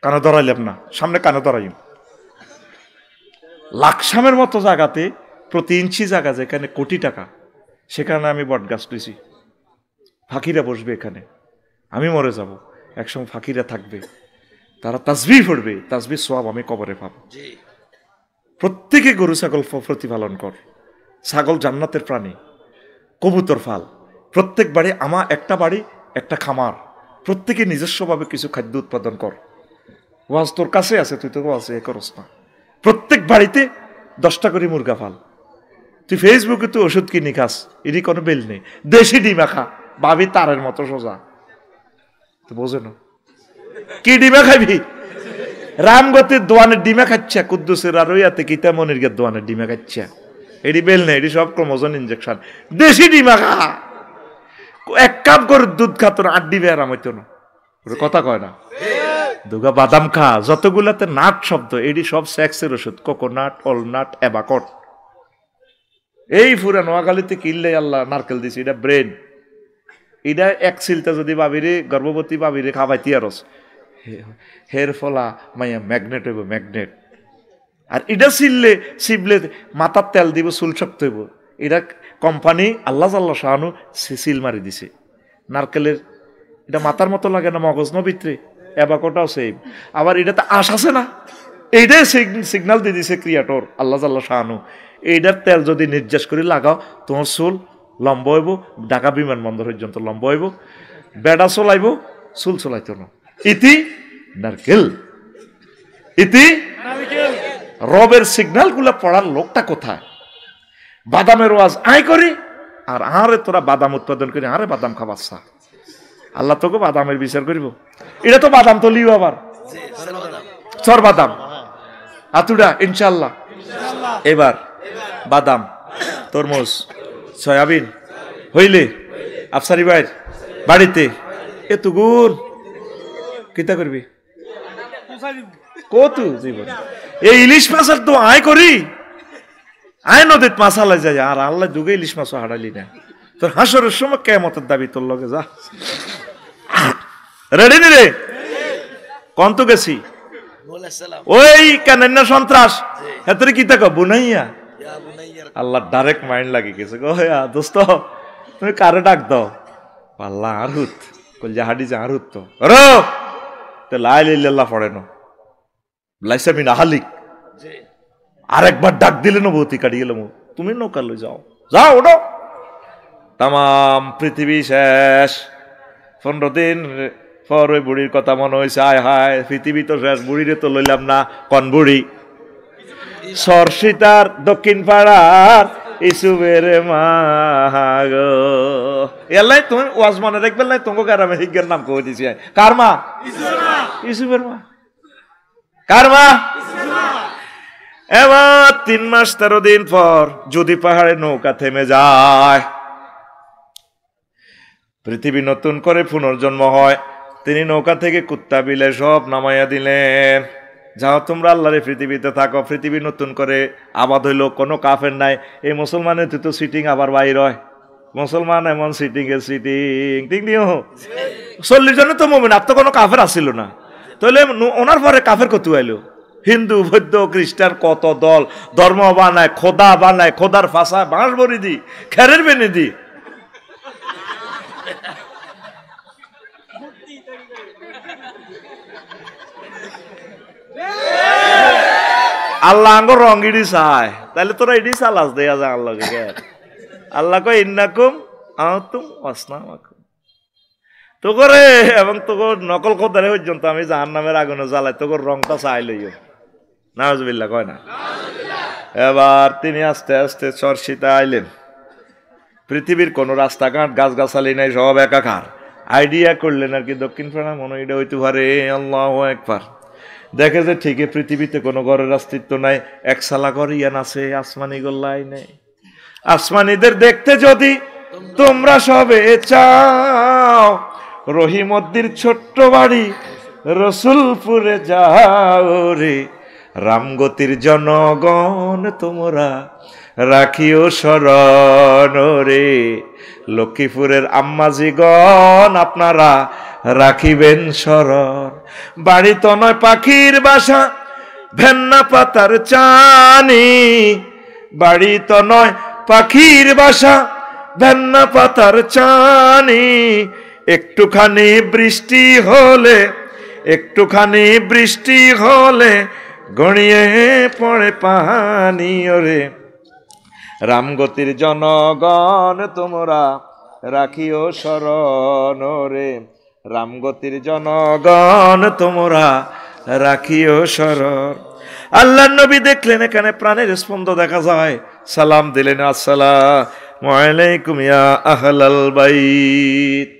কানে ধরাইলাম না, সামনে কানে ধরাইম। লাকসামের মতো জায়গাতে প্রতি ইঞ্চি জায়গা যেখানে কোটি টাকা, সেখানে আমি বট গাছ লইছি, ফাঁকিরা বসবে এখানে, আমি মরে যাব, একসঙ্গে ফাঁকিরা থাকবে, তারা তাসবিহ পড়বে, তাসবিহ সওয়াব আমি কবরে পাবো। প্রত্যেকে গরু ছাগল প্রতিপালন কর, ছাগল জান্নাতের প্রাণী, কবুতর ফাল, প্রত্যেক বাড়ি আমার একটা বাড়ি একটা খামার, প্রত্যেকে নিজস্বভাবে কিছু খাদ্য উৎপাদন কর। ওয়াজ তোর কাছে আছে, তুই তো ওয়াজে করস না। প্রত্যেক বাড়িতে 10টা করে মুরগা ফাল, তুই ফেসবুকে তুই ওষুধ কিনি খাস, এরই কোনো বেল নেই, দেশি ডিমা খা, ভাবি তারের মতো সোজা, তো বোঝে না কি ডিমা খাবি? রামগতির দোয়ানের ডিমা খাচ্ছে, কুদ্দুসের আর ওইয়াতে কিতামনির গে দোয়ানের ডিমা খাচ্ছে, এটি বেল নেই, এটি সব ক্রোমোজোম ইনজেকশন, দেশি ডিমা খা। 1 কাপ করে দুধ খাতো না, 8 ডিমে আরাম হইতো না, কথা কয় না। দুগা বাদাম খা, যতগুলাতে নাট শব্দ, এটি সব সেক্সের ওষুধ, কোকোনাট, অলনাট, অ্যাবাকট। এই ফুরা নোয়াখালীতে কিনলে আল্লাহ নারকেল দিছে, এটা ব্রেন, এটা এক সিলটা যদি বাবিরে গর্ভবতী বাবিরে খাবাইতি আরস হের ফলা মাইয়া ম্যাগনেট হইব, ম্যাগনেট। আর এটা সিবলে মাথার তেল দিব, চুল শক্ত হইব। এটা কোম্পানি আল্লাহ জাল্লা শাহানু সিল মারি দিছে। নারকেলের এটা মাথার মতো লাগে না, মগজ নবিত্রে, অ্যাবাকটাও সেম। আবার এটাতে আশ আছে না, এইটাই সিগন্যাল দিয়ে দিছে ক্রিয়েটর আল্লাহ জাল্লা শাহানু, এইটার তেল যদি নির্যাস করে লাগাও, তোমার চুল লম্বা হইব, ঢাকা বিমানবন্দর পর্যন্ত লম্বা হইব, বেড়া চলাইব, চুল চলাইতো না। ইতি নারকেল, ইতি রবের সিগন্যাল গুলা পড়ার লোকটা কোথায়? বাদামের ওয়াজ আয় করি, আর আরে তোরা বাদাম উৎপাদন করি, আরে বাদাম খাবাচ্ছা, আল্লাহ তোকে বাদামের বিচার করিব। এটা তো বাদাম তো লিও আবার চর বাদাম আতুডা ইনশাল্লাহ। এবার বাদাম, তরমুজ, সয়াবিন হইলে আফসারি ভাইয়ের বাড়িতে এত গুণ কিতা করবি কত জীবন। এই ইলিশ মাছের তো আয় করি, আয় নদীত মাছ হালাই যায়, আর আল্লাহ যুগে ইলিশ মাছও হারালি না। তোর হাসরের সময় কেমতের দাবি তোর লগে যা, রেডি নি রে? কন্ত গেছি ওই কেন সন্ত্রাস হেতরে কি তাক বুনাইয়া, আল্লাহ ডাইরেক্ট মাইন্ড লাগি গেছে গো। দোস্ত তুমি কারে ডাক দাও? আল্লাহ আরহুত কল জাহাডি যা আরহুত তো রো তে লাই লাইল্লাহ পড়ে না লাইসা মিন আহালিক, আরেকবার ডাক দিলে না ভৌতি কাটি গেল, তুমি নৌকা লই যাও, যাও ওঠো। তাম পৃথিবী শেষ, পর ওই বুড়ির কথা মনে হয়েছে, আয় হায় পৃথিবী তো শেষ, বুড়িরে তো লইলাম না। কন বুড়ি? সরসিতার দক্ষিণ পাড়ার ইসুবের মা গো। এলাই তুমি ওয়াজ মনে রাখবেন না, তোমাকে গ্রামে হিজ্ঞের নাম কয়ে দিছি। কার মা? ইসুবের মা। কার মা? এবার 3 মাস 13 দিন পর যদি পাহাড়ে নৌকা থেমে যায়, পৃথিবী নতুন করে পুনর্জন্ম হয়। তিনি নৌকা থেকে কুত্তা বিলে সব নামাইয়া দিলেন, যাও তোমরা আল্লাহর পৃথিবীতে থাকো। পৃথিবী নতুন করে আবাদ হইল, কোনো কাফের নাই। এই মুসলমানের তো সিটিং আবার বাইর হয়, মুসলমান এমন সিটিং এর সিটিং ঠিক নিও। 40 জনে তো মুমিন, আর তো কোনো কাফের আসিল না। তাহলে ওনার পরে কাফের কত আইলো? হিন্দু, বৌদ্ধ, খ্রিস্টান, কত দল ধর্ম বানায়, খোদা বানায়, খোদার ফাঁসা বাঁশ বড়ি দি, খেরের বেনে দি। আল্লাহ আঙ্গর রং ইডি চায়, তাহলে তোরা ইডি চালাস দেয়া যায় আল্লাহকে। আল্লাহ কয় ইন্নাকুম আনতুম ওয়াসনামাকুম, তো করে এবং তোর নকল খোদারে পর্যন্ত আমি জাহান্নামের আগুনে জ্বালাই, তোর রংটা চাই লইও। নাউজুবিল্লাহ কয় না। এবার তিনি আস্তে আস্তে চর্চিতা আইলেন। পৃথিবীর কোন রাস্তাঘাট গাছগাছালি নাই, সব একাকার। আইডিয়া করলেন আর কি, দক্ষিণ পাড়া মনে এটা হইতে পারে। আল্লাহু আকবার। দেখে যে ঠিকই পৃথিবীতে কোনো ঘরের অস্তিত্ব নাই, একসালা ঘর ইয়ান আছে, আসমানি গোল্লাই নেই। আসমানিদের দেখতে যদি তোমরা সবে চাও, রহিমদ্দির ছোট্ট বাড়ি রসুলপুরে যাও রে। রামগতির জনগণ তোমরা রাখিও শরণ রে। লক্ষ্মীপুরের আম্মাজিগণ আপনারা রাখিবেন শরণ। বাড়ি তো নয় পাখির বাসা, ভেন্না পাতার চানি। বাড়ি তো নয় পাখির বাসা, ভেন্না পাতার চানি। একটুখানি বৃষ্টি হলে, একটুখানি বৃষ্টি হলে গড়িয়ে পড়ে পানি ওরে। রামগতির জনগণ তোমরা রাখিও শরণ রে। রামগতির জনগণ তোমরা রাখিও শরণ। আল্লাহ নবী দেখলেন এখানে প্রাণের স্পন্দ দেখা যায়, সালাম দিলেন, আসসালামু আলাইকুম ইয়া আহলাল বাইত।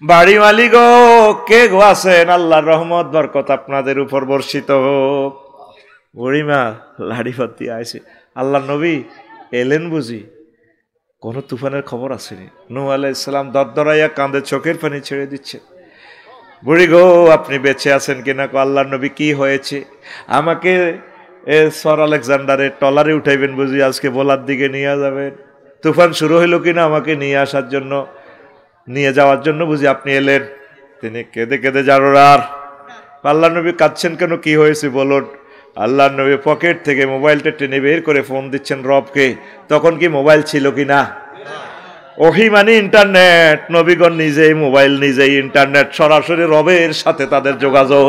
বাড়ি মালিক কে গো আছেন? আল্লাহর রহমত বরকত আপনাদের উপর বর্ষিত হোক। বুড়িমা লাড়ি ফাতি আইছে। আল্লাহ নবী এলেন বুঝি? কোন তুফানের খবর আসেনি। নূহ আলাইহিস সালাম দরদরাইয়া কাঁদে, চোখের পানি ছেড়ে দিচ্ছে। বুড়ি গো আপনি বেঁচে আছেন কিনা? আল্লাহ নবী কি হয়েছে? আমাকে সর আলেকজান্ডারের টলারে উঠাইবেন বুঝি, আজকে বোলার দিকে নিয়ে যাবেন। তুফান শুরু হইল কিনা আমাকে নিয়ে আসার জন্য, নিয়ে যাওয়ার জন্য বুঝি আপনি এলেন। তিনি কেঁদে কেঁদে জাররার। আল্লাহ নবী কাঁদছেন কেন, কি হয়েছে বলুন? আল্লাহ নবী পকেট থেকে মোবাইলটা টেনে বের করে ফোন দিচ্ছেন রবকে। তখন কি মোবাইল ছিল কিনা? ওহী মানে ইন্টারনেট। নবীগণ নিজেই মোবাইল, নিজেই ইন্টারনেট, সরাসরি রবের সাথে তাদের যোগাযোগ।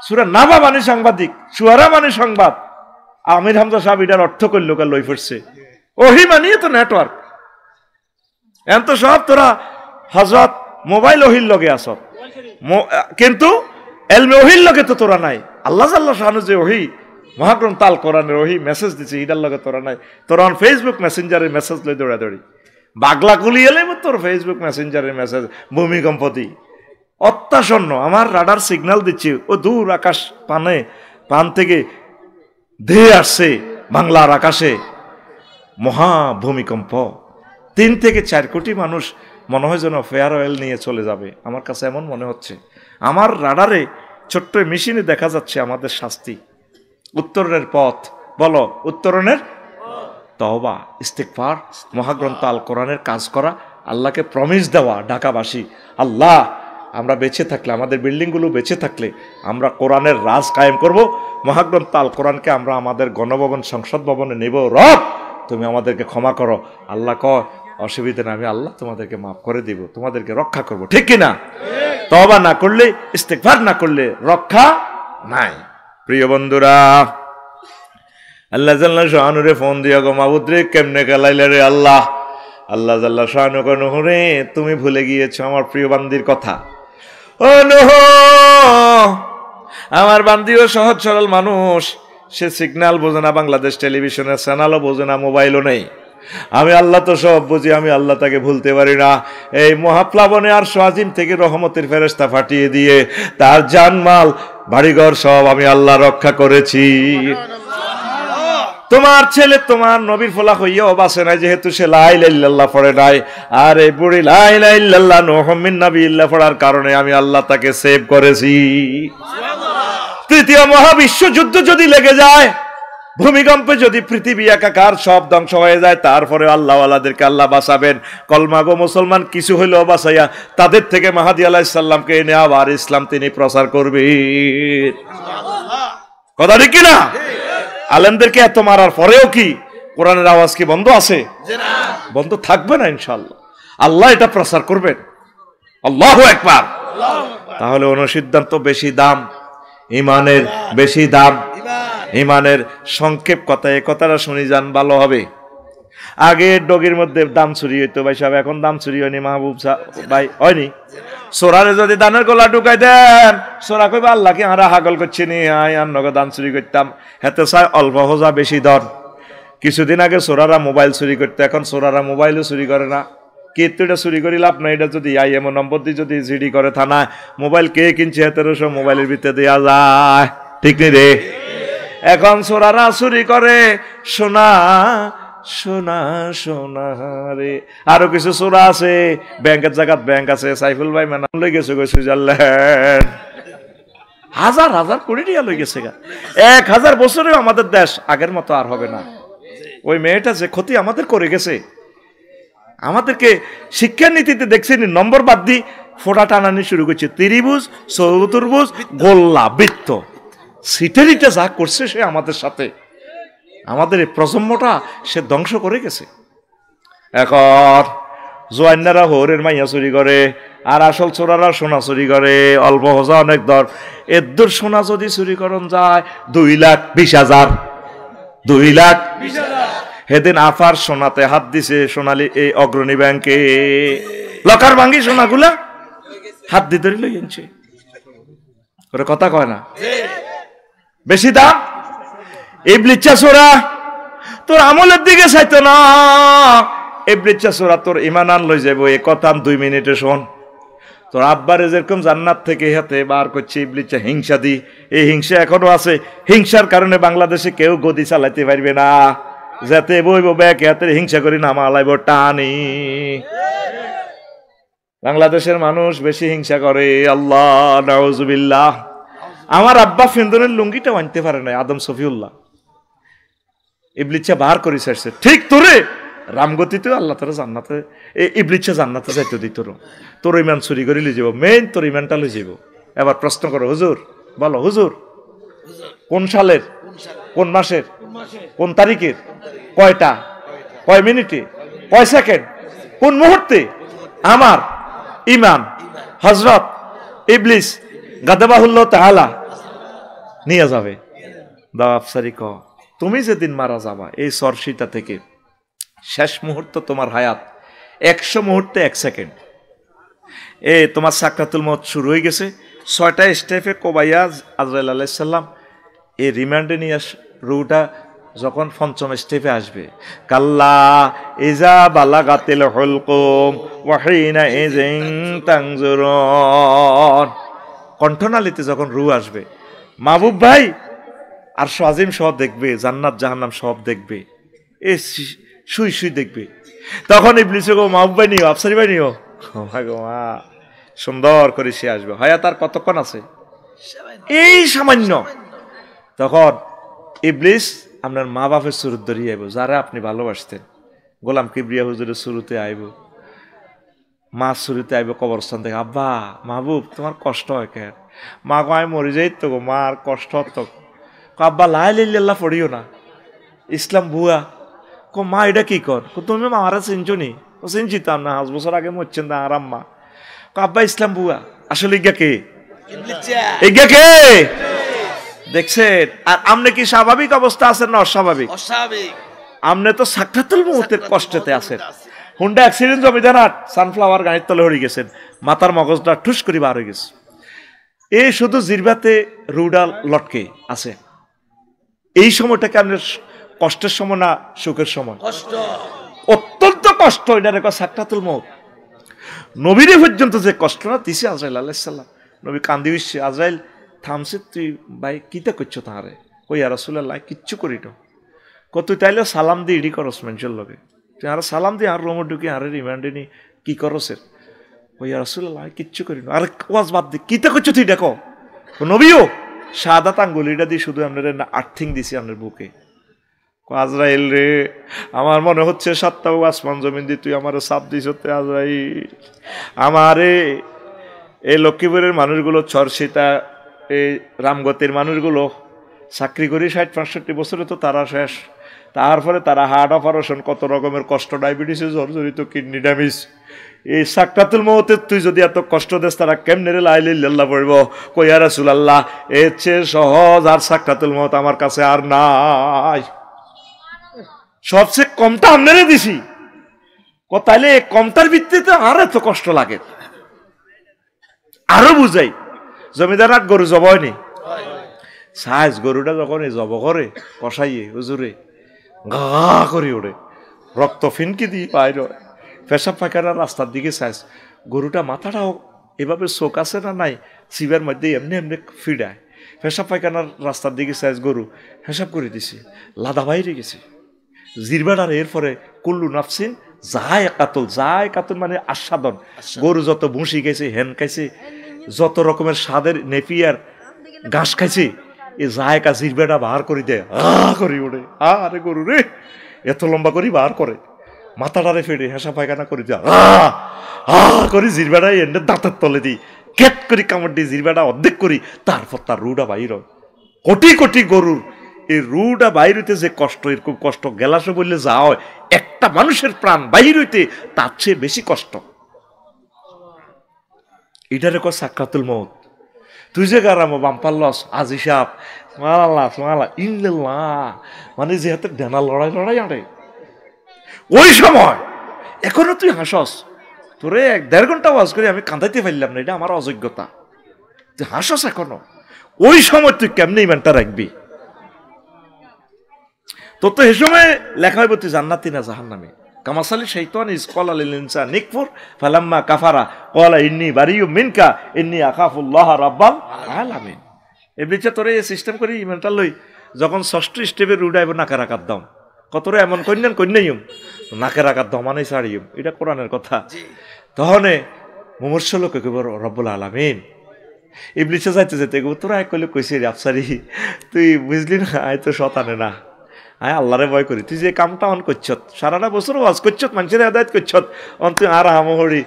সূরা নাবা মানে সাংবাদিক, সুয়ারা মানে সংবাদ। আমির হামজা সাহেব এটার অর্থ করল কাল লই পড়ছে। ওহী মানে তো নেটওয়ার্ক। এখন তো সব তোরা হযরত মোবাইল ওহির লগে আস, কিন্তু এলমে ওহির লগে তো তোরা নাই। আল্লাহ জাল্লাহ শানু যে ওহি মহাগ্রন্থ আল কোরআনের ওহি মেসেজ দিছে, এটার লগে তোরা নাই। তোরা ফেসবুক মেসেঞ্জারের মেসেজ লই দৌড়াদৌড়ি। বাগলা গুলি এলে তোর ফেসবুক মেসেঞ্জারের মেসেজ ভূমিকম্প দি অত্যাসন্ন। আমার রাডার সিগন্যাল দিচ্ছে, ও দূর আকাশ পান থেকে ধেয়ে আসছে বাংলার আকাশে মহা ভূমিকম্প। 3 থেকে 4 কোটি মানুষ মনে হয় যেন ফেয়ার অয়েল নিয়ে চলে যাবে। আমার কাছে এমন মনে হচ্ছে। আমার রাডারে ছোট্ট মেশিনে দেখা যাচ্ছে আমাদের শাস্তি, উত্তরণের পথ। বলো উত্তরণের তওবা, ইস্তিগফার, মহাগ্রন্থ আল কোরআনের কাজ করা, আল্লাহকে প্রমিস দেওয়া ঢাকাবাসী। আল্লাহ আমরা বেঁচে থাকলে, আমাদের বিল্ডিংগুলো বেঁচে থাকলে আমরা কোরআনের রাজ কায়েম করব। মহাগ্রন্থ আল কোরআনকে আমরা আমাদের গণভবন, সংসদ ভবনে নেব। রব তুমি আমাদেরকে ক্ষমা করো। আল্লাহ কয় অসুবিধা না, আমি আল্লাহ তোমাদেরকে মাফ করে দিব, তোমাদেরকে রক্ষা করব। ঠিক কিনা? তওবা না করলে, ইস্তিগফার না করলে রক্ষা নাই। প্রিয় বন্ধুরা, আল্লাহ জাল্লা শানুরে ফোন দিয়া গো মাবুদ রে কেমনে গেলাইলে রে আল্লাহ। আল্লাহ জাল্লা শানুহু কয় নূহ রে তুমি ভুলে গিয়েছো আমার প্রিয় বান্দির কথা। ও নূহ, আমার বান্দিও সহজ সরল মানুষ, সে সিগন্যাল বোঝে না, বাংলাদেশ টেলিভিশনের চ্যানেলও বোঝে না, মোবাইলও নেই। আমি আল্লাহ তো সব বুঝি, আমি আল্লাহ তাকে ভুলতে পারি না। এই মহাপ্লাবনে আর আজিম থেকে রহমতের ফেরেশতা ফাটিয়ে দিয়ে তার জানমাল বাড়িঘর সব আমি আল্লাহ রক্ষা করেছি। তোমার ছেলে তোমার নবীর ফলা হইয়াও বাঁচে নাই, যেহেতু সে লা ইলাহা ইল্লাল্লাহ পড়ে নাই। আর এই বুড়ি লা ইলাহা ইল্লাল্লাহ নূহুম মিন নাবিয়্যিল্লাহ পড়ার কারণে আমি আল্লাহ তাকে সেভ করেছি। তৃতীয় মহাবিশ্ব যুদ্ধ যদি লেগে যায়, ভূমিকম্পে যদি পৃথিবী একাকার সব ধ্বংস হয়ে যায়, তারপরে আল্লাহওয়ালাদেরকে আল্লাহ বাঁচাবেন। কলমাগো মুসলমান কিছু হইলেও বাঁচাইয়া তাদের থেকে মাহাদী আলাইহিস সালামকে এনে আবার ইসলাম তিনি প্রচার করবেন। কথা ঠিক কিনা? আলেমদেরকে এত মারার পরেও কি কোরআনের আওয়াজ কি বন্ধ আছে? বন্ধ থাকবে না ইনশাআল্লাহ। আল্লাহ এটা প্রচার করবেন। আল্লাহু আকবার। তাহলে অনুসিদ্ধান্ত বেশি দাম, ইমানের বেশি দাম। ইমানের সংক্ষেপ কথা, এই কথাটা শুনি যান ভালো হবে। আগে ডগির মধ্যে দাম চুরি হইতো ভাই সাহেব, এখন দাম চুরি হয়নি মাহবুব ভাই, হয়নি? সোরারে যদি দানের গলা ঢুকাই দেন, সোরা কইবা আল্লাহ কি আরা হাগল করছে নি, আয় আর নগদ দান চুরি করতাম। হেতে চাই অল্প হোজা বেশি দর। কিছুদিন আগে সোরারা মোবাইল চুরি করতো, এখন সোরারা মোবাইলও চুরি করে না। কিন্তু এটা চুরি করি লাভ নাই, এটা যদি আইএমও নম্বর দিয়ে যদি জিডি করে থানায়, মোবাইল কে কিনছে হেতেরও সব মোবাইলের ভিতরে দেওয়া যায়, ঠিক নেই রে? এখন সোরারা চুরি করে সোনা সোনা সোনা রে। আরো কিছু চোরা আছে, ব্যাংকের জায়গাত ব্যাংক আছে, সাইফুল ভাই মানে লই গেছে সুইজারল্যান্ড, হাজার হাজার কোটি টাকা লই গেছে। 1000 বছরেও আমাদের দেশ আগের মতো আর হবে না। ওই মেয়েটা যে ক্ষতি আমাদের করে গেছে, আমাদেরকে শিক্ষানীতিতে দেখছেন নম্বর বাদ দি ফোটা টানানি শুরু করছে, ত্রিভুজ চতুর্ভুজ গোল্লা বৃত্ত, সিটেরিটা যা করছে সে আমাদের সাথে, আমাদের এই প্রজন্মটা সে ধ্বংস করে গেছে। এখন জোয়ান্নারা হরের মাইয়া চুরি করে, আর আসল চোরারা সোনা চুরি করে, অল্প হোজা অনেক দর। এর সোনা যদি চুরি করন যায় 2,20,000, 2,20,000। সেদিন আফার সোনাতে হাত দিছে সোনালী এই অগ্রণী ব্যাংকে, লকার ভাঙ্গি সোনাগুলা হাত দিয়ে ধরে লই আনছে। ওরা কথা কয় না, বেশি দাম। ইবলিচ্ছা চোরা তোর আমলের দিকে চাইতো না, ইবলিচ্ছা চোরা তোর ইমান আন লই যাবো। এ কথা 2 মিনিটে শোন। তোর আব্বারে যেরকম জান্নাত থেকে হাতে বার করছে ইবলিচ্ছা হিংসা দি, এই হিংসা এখনো আছে। হিংসার কারণে বাংলাদেশে কেউ গদি চালাইতে পারবে না। যাতে বইব ব্যাগ হাতে হিংসা করি নামা লাইব টানি। বাংলাদেশের মানুষ বেশি হিংসা করে, আল্লাহ নাউজুবিল্লাহ। আমার আব্বা ফিন্দনের লুঙ্গিটা আনতে পারে না, আদম সফিউল্লাহ ইবলিচ্ছা বার করে আসছে। ঠিক তোরে রামগতিতে আল্লাহ তারা জান্নাতে, ইবলিচ্ছা জান্নাতে যাইতে দিত। তোর ইমান চুরি করে লই যাব, মেইন তোর ইমানটা লই যাব। এবার প্রশ্ন করো, হুজুর বলো, হুজুর কোন সালের, কোন মাসের, কোন তারিখের, কয়টা, কয় মিনিটে, কয় সেকেন্ড, কোন মুহূর্তে আমার ইমান হযরত ইবলিস গাদাবাহুল্লাহ তাআলা নিয়ে যাবে? দাও আফসারি ক, তুমি যেদিন মারা যাবা এই সরসিটা থেকে শেষ মুহূর্ত তোমার হায়াত 100 মুহূর্তে 1 সেকেন্ড। তোমার সাকরাতুল মউত শুরু হয়ে গেছে। 6টা স্টেপে কোবাইয়া আজরাইল আলাইহিস সালাম এই রিমান্ডে নিয়ে রুটা যখন 5ম স্টেপে আসবে, কাল্লা ইজা বালাগাতিল হুলকুম ওয়া হিনা ইযিন তানজুরুন, কণ্ঠনালীতে যখন রু আসবে, মাহবুব ভাই আর আজিম সব দেখবে, জান্নাত জাহান্নাম সব দেখবে, এ শুই শুই দেখবে। তখন ইবলিস গো মাহবুব ভাই নিও, আফসারি ভাই নিও, সুন্দর করে সে আসবে। হায়াত আর কতক্ষণ আছে? এই সামান্য। তখন ইবলিস আপনার মা বাপের সুরত ধরিয়ে আইব, যারা আপনি ভালোবাসতেন। গোলাম কিবরিয়া হুজুরের শুরুতে আইব, মা শুরুতে আইব কবরস্থান থেকে। আব্বা মাহবুব তোমার কষ্ট হয় কেন? মা গো আমি মরে যাই তো গো, মা আর কষ্ট হতো। আব্বা লা ইলাহা ইল্লাল্লাহ পড়িও না, ইসলাম ভুয়া। কো মা এটা কি কর? তুমি মারা চিনছো নি? ও চিনছিতাম না, 5 বছর আগে মরছেন না আর আম্মা। আব্বা ইসলাম ভুয়া। আসলে ইজ্ঞা কে? ইজ্ঞা কে? দেখছেন? আর আমনে কি স্বাভাবিক অবস্থা আছেন না অস্বাভাবিক? অস্বাভাবিক। আমনে তো সাকরাতুল মউতের কষ্টতে আছেন। হুন্ডা অ্যাক্সিডেন্ট জমিদার সানফ্লাওয়ার গাড়ির তলে হয়ে গেছেন, মাথার মগজটা ঠুস করে বার হয়ে গেছে। এই শুধু জিরবাতে রুডা লটকে আছে। এই সময়টাকে আপনার কষ্টের সময় না সুখের সময়? অত্যন্ত কষ্ট। এটা রেখা সাকরাতুল মউত। নবীরে পর্যন্ত যে কষ্ট না দিছে আজরাইল আলাইহিস সালাম, নবী কান্দি উঠছে। আজরাইল থামছে, তুই ভাই কিতা করছো তাহারে? কই ইয়া রাসূলুল্লাহ কিচ্ছু করি না। কত তাইলে সালাম দিয়ে ইডি করস মানুষের লগে, তুই আর সালাম দিয়ে আর রোমো ঢুকি আর রিমান্ডে নি কি করসের? কই ইয়া রাসূলুল্লাহ কিচ্ছু করি না। আর ওয়াজ বাদ দি, কিতা করছো তুই দেখো। নবীও শাহাদাত আঙ্গুলিটা দিয়ে শুধু আপনার আর্থিং দিছি আপনার বুকে। আজরাইল রে, আমার মনে হচ্ছে সাতটা আসমান জমিন দিয়ে তুই আমার চাপ দিস। আজরাইল আমারে এই লক্ষ্মীপুরের মানুষগুলো, চরসিতা এই রামগতির মানুষগুলো চাকরি করি ৬০-৬৫ বছরে তো তারা শেষ। তারপরে তারা হার্ট অপারেশন, কত রকমের কষ্ট, ডায়াবেটিসে জর্জরিত, কিডনি ড্যামেজ। এই সাকরাতুল মউতে তুই যদি এত কষ্ট দেস, তারা কেমনে রে লা ইলাহা ইল্লাল্লাহ পড়ব? কই ইয়া রাসূলুল্লাহ এর চেয়ে সহজ আর সাকরাতুল মউত আমার কাছে আর নাই। সবচেয়ে কমটা আপনারে দিছি। তাইলে কমটার ভিত্তিতে আর এত কষ্ট লাগে? আরো বুঝাই, জমিদার হাট গরু জব হয়নি, সাইজ গরুটা যখন জব করে কষাইয়ে হুজুরে গা করে ওড়ে, রক্ত ফিনকি দিয়ে পায়, পেশাব পায়খানার রাস্তার দিকে সাইজ গরুটা মাথাটাও এভাবে চোখ আছে না নাই, শিবের মধ্যে এমনি এমনি ফিডায়, পেশাব পায়খানার রাস্তার দিকে সাইজ গরু হিসাব করে দিছি, লাদা বাইরে গেছে জিরবাডার। এরপরে কুল্লু নাফসিন যায় কাতল, যায় কাতল মানে আস্বাদন। গরু যত ভুসি খাইছে, হেন খাইছে, যত রকমের স্বাদের নেপিয়ার ঘাস খাইছে, এ জায়গা জিরবাটা বার করে দেয়, করি ওঠে। আরে গরু রে এত লম্বা করি বার করে, মাথাটারে ফেটে হেসা পায়খানা করে দেয়, করি জিরবাটা এনে দাঁতের তলে দিই, কেট করি কামড় দিই, জিরবাটা অর্ধেক করি, তারপর তার রুটা বাইর হয়। কোটি কোটি গরুর এই রুটা বাইর হইতে যে কষ্ট, এরকম কষ্ট গেলাসে বললে যা হয়, একটা মানুষের প্রাণ বাইর হইতে তার চেয়ে বেশি কষ্ট। এটারে কয় সাকরাতুল মউত। তুই যে গারামো বাম্পার লস আজ হিসাব মালাল্লাহ মালা ইল্লাল্লাহ, মানে যে হাতে ডেনা লড়াই লড়াই আনে ওই সময়। এখনো তুই হাসস, তোরে ১-১.৫ ঘন্টা ওয়াজ করে আমি কাঁদাইতে পারলাম না, এটা আমার অযোগ্যতা। তুই হাসস এখনো। ওই সময় তুই কেমনে ইমানটা রাখবি? তোর তো এ সময় লেখা হইব তুই জান্নাতি না জাহান্নামী। কামাসালি শাইতান ইজ ক্বালা লিল ইনসান নিকফুর ফালাম্মা কাফারা ক্বালা ইন্নী বারিয়্যুম মিনকা ইন্নী আখাফুল্লাহ রাব্বাল আলামিন। ইবলিস তোরে এই সিস্টেম করি ইমানটা লই, যখন ৬ষ্ঠ স্টেপে উড়াইব নাকের আকার দাম, কতরে এমন কন্যান কন্যাইম নাকের আকার দাম মানে ছাড়িম, এটা কোরআনের কথা। তখন মুমূর্ষ লোকে কইব রব্বুল আলামিন। ইবলিসে যাইতে যেতে তোরা এক কইলে কইছি রে আফসারি, তুই বুঝলি না আয় তো শতানে না, হ্যাঁ আল্লাহরে ভয় করি। তুই যে কামটা অন করছত, সারাটা বছর ওয়াজ করছত, মানুষের আদায়ত করছত, অন তুই আর হামহরি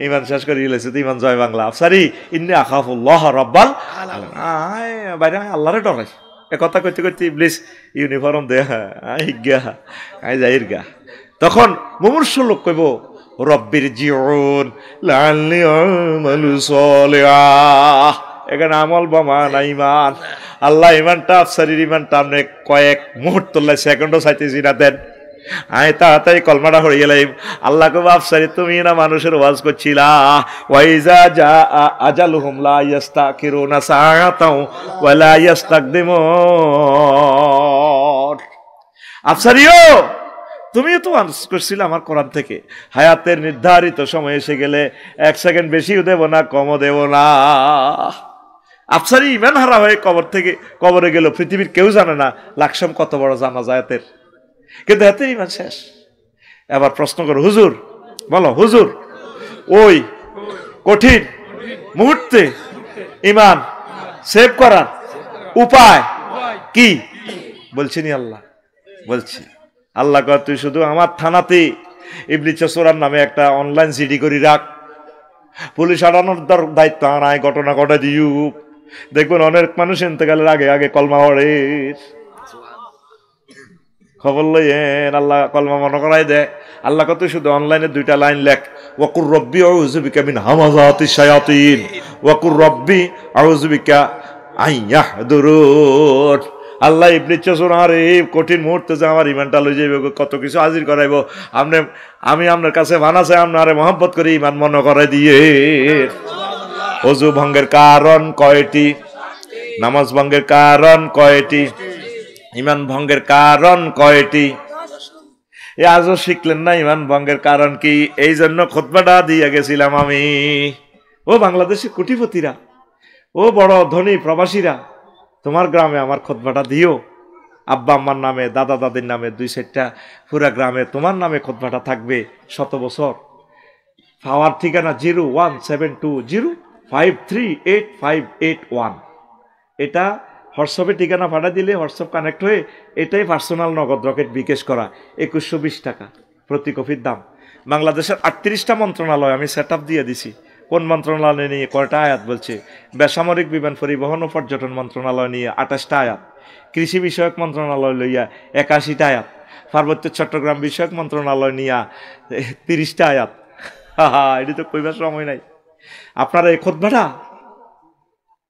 ইমান শেষ করে গেলেছে, তুই ইমান জয় বাংলা। আফসারি ইন্নী আখাফুল্লাহ রাব্বাল আলামিন, বাইরে আল্লাহরে ডরাই। এ কথা কইতে কইতে ইবলিস ইউনিফর্ম দে গা আয় যাইর গা। তখন মুমূর্ষ লোক কইব রব্বির জিউন লাআল্লি আমালু সলিহা। এখানে আমল বামা না ইমান। আল্লাহ ইমানটা আফসারির ইমানটা আপনি কয়েক মুহূর্ত সেকেন্ডও চাইতেছি না দেন, আয় তাড়াতাড়ি কলমাটা হয়ে গেলাম। আল্লাহ কব আফসারি তুমি না মানুষের ওয়াজ করছিলা, ওয়াইজা যা আজালুহুম লা ইস্তাখিরুনা সাআতাও ওয়া লা ইস্তাকদিমুন। আফসারিও তুমিও তো ওয়াজ করছিলে আমার কোরআন থেকে, হায়াতের নির্ধারিত সময় এসে গেলে 1 সেকেন্ড বেশিও দেব না কমও দেব না। আফসারি ইমান হারা হয়ে কবরে গেল, পৃথিবীর কেউ জানে না লাকসাম কত বড় জানাজাতের, কিন্তু হাতের ইমান শেষ। এবার প্রশ্ন করো হুজুর, বলো হুজুর ওই কঠিন মুহূর্তে ইমান সেভ করার উপায় কি? বলছি নি আল্লাহ, বলছি আল্লাহ কয় তুই শুধু আমার থানাতে ইবলিস চোরার নামে একটা অনলাইন সিডি করি রাখ, পুলিশ আনানোর দায়িত্ব আনায়, ঘটনা ঘটা দিও। দেখবেন অনেক মানুষ ইন্তেকালের আগে আগে কলমা পড়ে, খবর লইয়েন, আল্লাহ কলমা মনে করাই দেয়। আল্লাহ কত শুধু অনলাইনে 2টা লাইন লেখ, ওয়াকুর রব্বি আউযু বিকা মিন হামাযাতিশ শায়াতিন ওয়াকুর রব্বি আউযু বিকা আন ইয়াহদুরুন। আল্লাহ ইবলিস চোর আর এই কঠিন মুহূর্তে যে আমার ইমানটা লই যাইব, কত কিছু হাজির করাইব, আমি আপনার কাছে বানাছে আপনারে মহব্বত করে ইমান মনে করাই দিয়ে। ওযু ভঙ্গের কারণ কয়টি? নামাজ ভঙ্গের কারণ কয়টি? ইমান ভঙ্গের কারণ কয়টি? আজও শিখলেন না ইমান ভঙ্গের কারণ কি? এই জন্য খুতবাটা দিয়ে গেছিলাম আমি। ও বাংলাদেশের কোটিপতিরা, ও বড় ধনী প্রবাসীরা, তোমার গ্রামে আমার খুতবাটা দিও। আব্বা আম্মার নামে, দাদা দাদির নামে, 2-4টা পুরা গ্রামে তোমার নামে খুতবাটা থাকবে 100 বছর। পাওয়ার ঠিকানা 01720538581। এটা হোয়াটসঅ্যাপে ঠিকানা পাঠা দিলে হোয়াটসঅ্যাপ কানেক্ট হয়ে এটাই পার্সোনাল নগদ রকেট বিকাশ করা। 2120 টাকা প্রতি কপির দাম। বাংলাদেশের 38টা মন্ত্রণালয় আমি সেট আপ দিয়ে দিছি। কোন মন্ত্রণালয় নিয়ে কয়টা আয়াত বলছে? বেসামরিক বিমান পরিবহন ও পর্যটন মন্ত্রণালয় নিয়ে 28টা আয়াত, কৃষি বিষয়ক মন্ত্রণালয় লইয়া 81টা আয়াত, পার্বত্য চট্টগ্রাম বিষয়ক মন্ত্রণালয় নিয়ে 30টা আয়াত। এটি তো কইবার সময় নাই। আপনারা এই খুতবাটা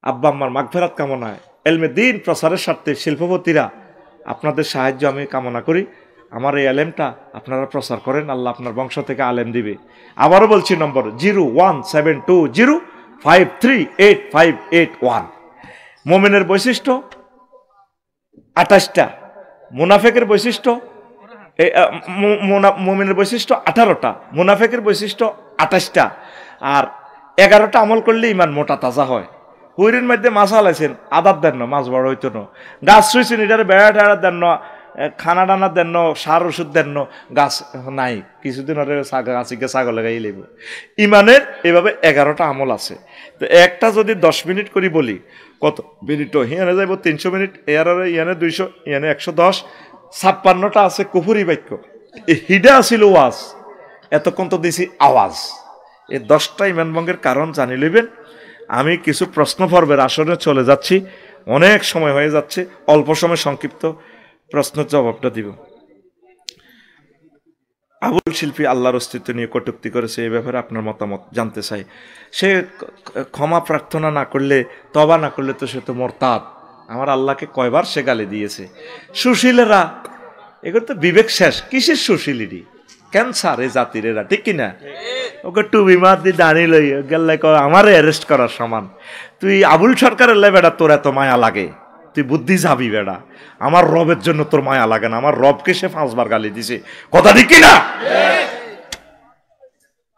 আব্বা আম্মার মাগফিরাত কামনায়, এলমে দ্বীন প্রসারের স্বার্থে শিল্পপতিরা আপনাদের সাহায্য আমি কামনা করি। আমার এই আলেমটা আপনারা প্রচার করেন, আল্লাহ আপনার বংশ থেকে আলেম দিবে। আবারও বলছি নম্বর 01720538581। মুমিনের বৈশিষ্ট্য 28টা, মুনাফেকের বৈশিষ্ট্য মুমিনের বৈশিষ্ট্য 18টা, মুনাফেকের বৈশিষ্ট্য 28টা। আর 11টা আমল করলে ইমান মোটা তাজা হয়। হুইরের মধ্যে মাছ হালাইছেন, আদার দেন না, মাছ বড় হইতো না। গাছ শুয়েছেন, এটার বেড়া টেড়া দেন না, খানা টানা দেন না, সার ওষুধ দেন না, গাছ নাই। কিছুদিন হলে গাছিকে ছাগল গাই লেব। ইমানের এভাবে 11টা আমল আছে। তো একটা যদি 10 মিনিট করি বলি, কত মিনিট? হিয়ানে যাইব 300 মিনিট, ইয়ানে 200, ইয়ানে 110, 56টা আছে কুফুরি বাক্য। হিডা আছিল ওয়াজ, এতক্ষণ তো দিছি আওয়াজ। এই 10টা ইমান ভঙ্গের কারণ জানি লইবেন। আমি কিছু প্রশ্ন পর্বের আসনে চলে যাচ্ছি, অনেক সময় হয়ে যাচ্ছে, অল্প সময় সংক্ষিপ্ত প্রশ্নের জবাবটা দিব। আবুল শিল্পী আল্লাহর অস্তিত্ব নিয়ে কটূক্তি করেছে, এই ব্যাপারে আপনার মতামত জানতে চাই। সে ক্ষমা প্রার্থনা না করলে, তবা না করলে তো সে তো মোরতাদ। আমার আল্লাহকে কয়বার সে গালি দিয়েছে। সুশীলেরা, এগুলো তো বিবেক শেষ। কিসের সুশীলিরি? ক্যান্সার এই জাতির এরা, ঠিক কিনা? ওকে টুবি মার দিয়ে দাঁড়িয়ে লই গেলে আমারে অ্যারেস্ট করার সমান। তুই আবুল সরকারের লাই বেড়া, তোর এত মায়া লাগে? তুই বুদ্ধি যাবি বেড়া। আমার রবের জন্য তোর মায়া লাগে না? আমার রবকে সে 5বার গালি দিছে, কথা ঠিক কিনা?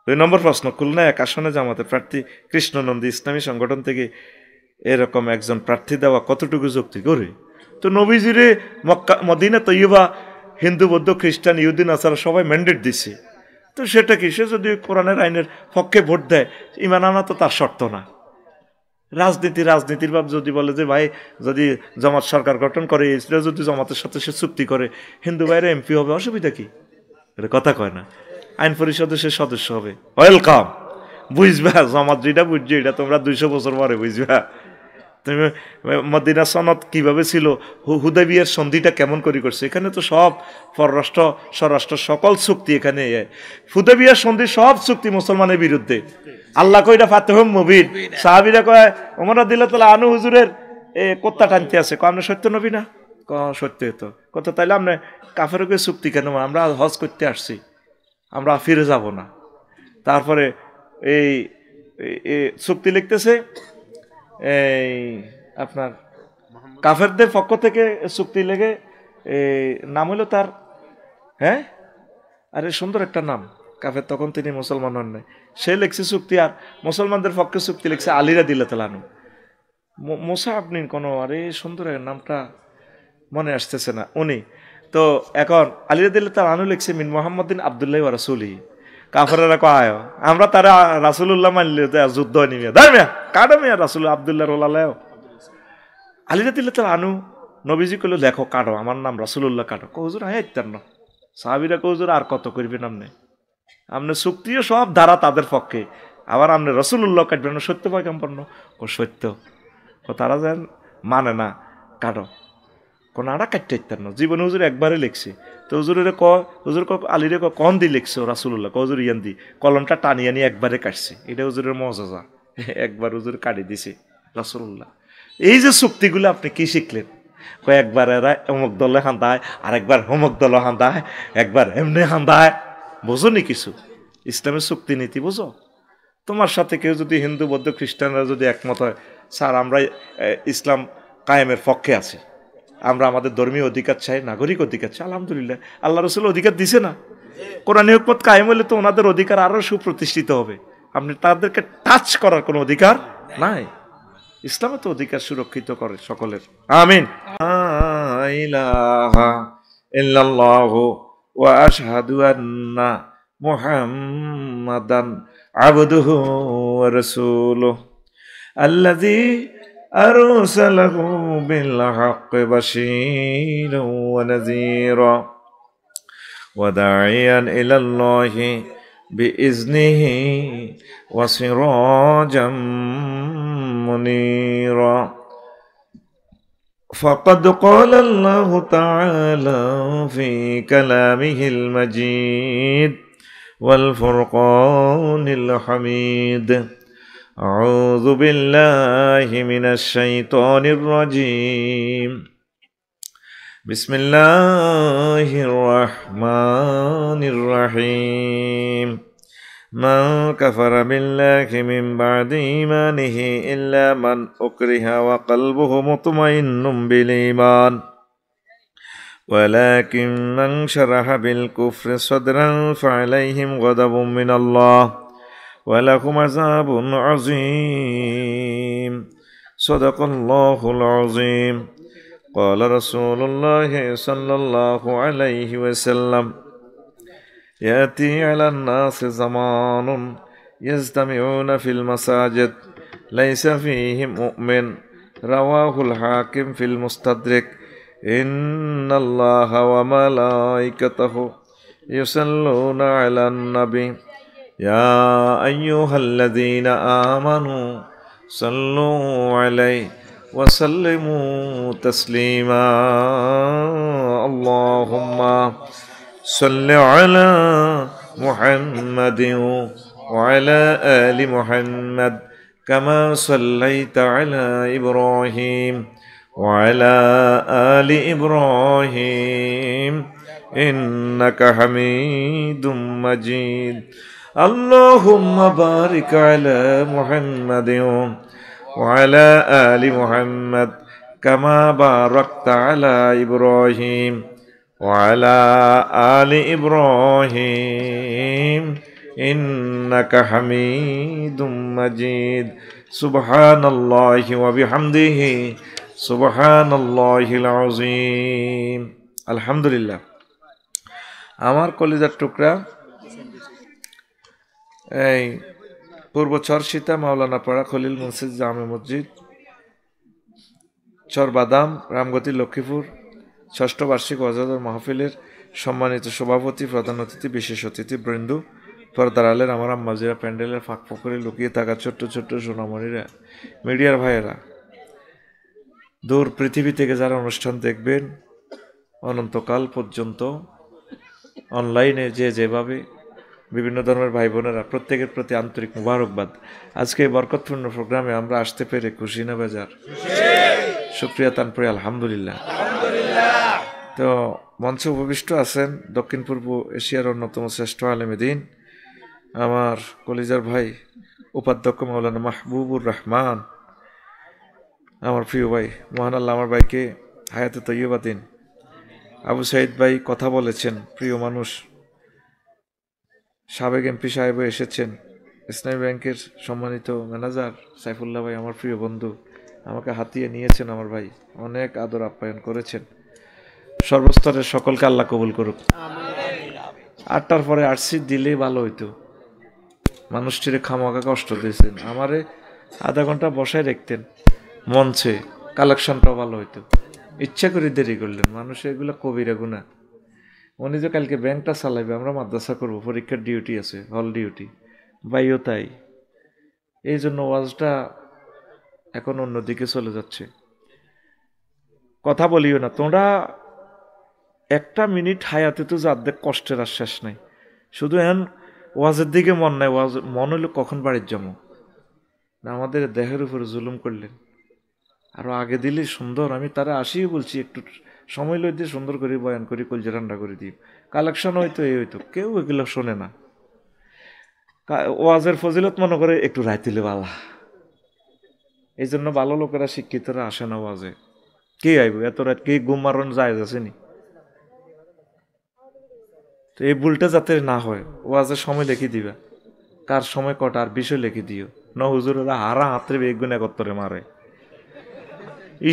2 নম্বর প্রশ্ন, খুলনা 1 আসনে জামাতের প্রার্থী কৃষ্ণনন্দী ইসলামী সংগঠন থেকে এরকম একজন প্রার্থী দেওয়া কতটুকু যুক্তি করে? তো নবীজিরে মক্কা মদিনা তৈয়বা হিন্দু বৌদ্ধ খ্রিস্টান ইহুদি নাসারা সবাই ম্যান্ডেট দিছে। তো সেটা কি? সে যদি কোরআনের আইনের পক্ষে ভোট দেয়, ইমান আনা তো তার শর্ত না। রাজনীতির ভাব যদি বলে যে ভাই যদি জামাত সরকার গঠন করে, ইসরায়েল যদি জামাতের সাথে সে চুক্তি করে, হিন্দু ভাইরা এমপি হবে, অসুবিধা কি? এটা কথা কয় না। আইন পরিষদে সে সদস্য হবে, ওয়েলকাম। বুঝবা জামাত যেটা বুঝছো এটা তোমরা 200 বছর পরে বুঝবা। তুমি মদিনা সনদ কিভাবে ছিল, হুদাইবিয়ার সন্ধিটা কেমন করে করছে, এখানে তো সব পররাষ্ট্র স্বরাষ্ট্র সকল চুক্তি এখানে। হুদাইবিয়ার সন্ধি সব চুক্তি মুসলমানের বিরুদ্ধে। আল্লাহ কইটা ফাতেহুম মুবিন। সাহাবীরা কয় ওমর রাদিয়াল্লাহু তাআলা আনহু হুজুরের কোত্তা টানতে আছে, কয় আপনি সত্য নবী না? সত্য তো কথা। তাইলে আপনি কাফেরকে চুক্তি কেন? আমরা হজ করতে আসছি, আমরা ফিরে যাব না। তারপরে এই চুক্তি লিখতেছে, এই আপনার কাফেরদের পক্ষ থেকে চুক্তি লেগে নাম হলো তার, হ্যাঁ আরে সুন্দর একটা নাম, কাফের তখন তিনি মুসলমান হন নাই, সে লিখছে চুক্তি। আর মুসলমানদের পক্ষে চুক্তি লিখছে আলী রাদিয়াল্লাহু তাআলা আনহু। মোসা আপনি কোনো, আরে সুন্দর নামটা মনে আসতেছে না উনি। তো এখন আলী রাদিয়াল্লাহু তাআলা আনহু লিখছে মিন মুহাম্মাদিন আব্দুল্লাহি ওয়া রাসূলিহি। কাফেররা কয় আমরা তারা রাসূলুল্লাহ মানলে যুদ্ধ নিয়ে ধর্মে কাটো মিয়া রাসূল আব্দুল্লাহর ওলালাও। আলী রাদিয়াল্লাহু তাআলা আনহু নবীজি কইল লেখো কাটো, আমার নাম রাসূলুল্লাহ কাটো। হুজুর হ্যাঁ ইত্যান্ন সাহাবীরা হুজুর আর কত করবেন আপনি চুক্তিও সব ধারা তাদের পক্ষে, আবার আপনি রাসূলুল্লাহ কাটবেন না? সত্য পয়গম্বর ও সত্য তারা যেন মানে না, কাটো কোন আড়া কাটতে ইত্যান্ন। জীবনে হুজুর একবারে লিখছে। তো হুজুরের হুজুর আলীরে কন দি লিখছে রাসূলুল্লাহ, হুজুর ইয়ান দি কলমটা টানিয়ে নিয়ে একবারে কাটছে। এটা হুজুরের মজাজা, একবার হুজুর কাটি দিছে রাসূলুল্লাহ। এই যে চুক্তিগুলো আপনি কি শিখলেন? কয়েকবার এরা অমুক দলে হান্দায়, আরেকবার অমুক দলে হান্দায়, একবার এমনি হান্দায়। বোঝো নি কিছু ইসলামের চুক্তি নীতি বোঝো? তোমার সাথে কেউ যদি হিন্দু বৌদ্ধ খ্রিস্টানরা যদি একমত হয়, স্যার আমরা ইসলাম কায়েমের পক্ষে আছি, আমরা আমাদের ধর্মীয় অধিকার চাই, নাগরিক অধিকার চাই, আলহামদুলিল্লাহ, আল্লাহ রসুল অধিকার দিছে না? কোরআন হুকুমত কায়েম হলে তো ওনাদের অধিকার আরো সুপ্রতিষ্ঠিত হবে। আপনি তাদেরকে টাচ করার কোনো অধিকার নাই। ইসলামে তো অধিকার সুরক্ষিত করে সকলের। আমিন। ইলাহা ইল্লাল্লাহু ওয়া আশহাদু আন্না মুহাম্মাদান আবদুহু ওয়া রাসূলুহু আল্লাযী আরসালাহু বিল হাক্কি বাশীরান ওয়া নাযীরা ওয়া দাঈয়ান ইলাল্লাহি বিইজনিহি ওয়া সিরাজাম মুনীরা। فقد قال الله تعالى في كلامه المجيد والفرقان الحميد: أعوذ بالله من الشيطان الرجيم، بسم الله الرحمن الرحيم. من كفر بالله من بعد إيمانه إلا من أكره وقلبه مطمئن بالإيمان ولكن من شرح بالكفر صدرا فعليهم غضب من الله ولهم عذاب عظيم. صدق الله العظيم. قال رسول الله صلى الله عليه وسلم: يأتي على الناس زمان يجتمعون في المساجد ليس فيهم مؤمن. رواه الحاكم في المستدرك. إن الله وملائكته يصلون على النبي يا أيها الذين آمنوا صلوا عليه وسلموا تسليما. اللهم صل على محمد وعلى آل محمد كما صليت على إبراهيم وعلى آل إبراهيم إنك حميد مجيد. اللهم بارك على محمد وعلى آل محمد كما باركت على إبراهيم وعلى آل إبراهيم إنك حميد مجيد. سبحان الله وبحمده سبحان الله العظيم. الحمد لله. আমার কলিজার টুকরা, এই পূর্ব চরসিতা মাওলানা পাড়া খলিল মসজিদ জামে মসজিদ, চরবাদাম, রামগতি, লক্ষ্মীপুর, ষষ্ঠ বার্ষিক ওয়াজের মাহফিলের সম্মানিত সভাপতি, প্রধান অতিথি, বিশেষ অতিথি বৃন্দ, পর্দার আলের আমার আম্মাজিরা, প্যান্ডেলের ফাঁক ফকরে লুকিয়ে থাকা ছোট্ট ছোট্ট সোনামণিরা, মিডিয়ার ভাইয়েরা, দূর পৃথিবী থেকে যারা অনুষ্ঠান দেখবেন, অনন্তকাল পর্যন্ত অনলাইনে যেভাবে বিভিন্ন ধর্মের ভাই বোনেরা, প্রত্যেকের প্রতি আন্তরিক মুবারকবাদ। আজকে এই বরকতপূর্ণ প্রোগ্রামে আমরা আসতে পেরে খুশি না বেজার? শুকরিয়া তানপুরি আলহামদুলিল্লাহ। তো মঞ্চে উপবিষ্ট আছেন দক্ষিণ পূর্ব এশিয়ার অন্যতম শ্রেষ্ঠ আলেমে দ্বীন, আমার কলিজার ভাই উপাধ্যক্ষ মাওলানা মাহবুবুর রহমান, আমার প্রিয় ভাই, মহান আল্লাহ আমার ভাইকে হায়াতে তৈয়বা দিন। আবু সাইদ ভাই কথা বলেছেন, প্রিয় মানুষ, সাবেক এমপি সাহেবও এসেছেন, ইসলামী ব্যাংকের সম্মানিত ম্যানেজার সাইফুল্লাহ ভাই আমার প্রিয় বন্ধু, আমাকে হাতিয়ে নিয়েছেন আমার ভাই, অনেক আদর আপ্যায়ন করেছেন। সর্বস্তরের সকলকে আল্লাহ কবুল করুক। 8টার পরে আসছি দিলেই ভালো হইতো, মানুষটিরে খামাকা কষ্ট দিয়েছেন, আমারে আধা ঘন্টা বসায় রাখতেন মঞ্চে, কালেকশনটাও ভালো হইতো, ইচ্ছা করে দেরি করলেন। মানুষ এগুলো কবিরা গুনাহ। উনি যে কালকে ব্যাংকটা চালাইবে, আমরা মাদ্রাসা করব, পরীক্ষার ডিউটি আছে, হল ডিউটি, ভাইও তাই। এই জন্য ওয়াজটা এখন অন্যদিকে চলে যাচ্ছে। কথা বলিও না তোমরা, একটা মিনিট হায়াতে তো যাদের কষ্টের আর শেষ নাই। শুধু এখন ওয়াজের দিকে মন নাই, মন হইলো কখন বাড়ির যাবো না, আমাদের দেহের উপরে জুলুম করলেন, আরো আগে দিলে সুন্দর, আমি তারা আসিও বলছি একটু সময় লই দিয়ে সুন্দর করে বয়ান করি, কলজা ঠান্ডা করে দিই, কালেকশন হইতো এই হইতো, কেউ এগুলো শোনে না। ওয়াজের ফজিলত মনে করে একটু রাইতিলে বালা, এই জন্য ভালো লোকেরা শিক্ষিতরা আসে না ওয়াজে। কে আইব এত রাত, কে ঘুম মারণ যায় আসেনি? তো এই ভুলটা যাতে না হয়, ওয়াজের সময় লিখে দিবা, কার সময় কটা আর বিষয় লিখে দিও। ন হুজুরেরা হারা হাতরে বেগুন একত্তরে মারে,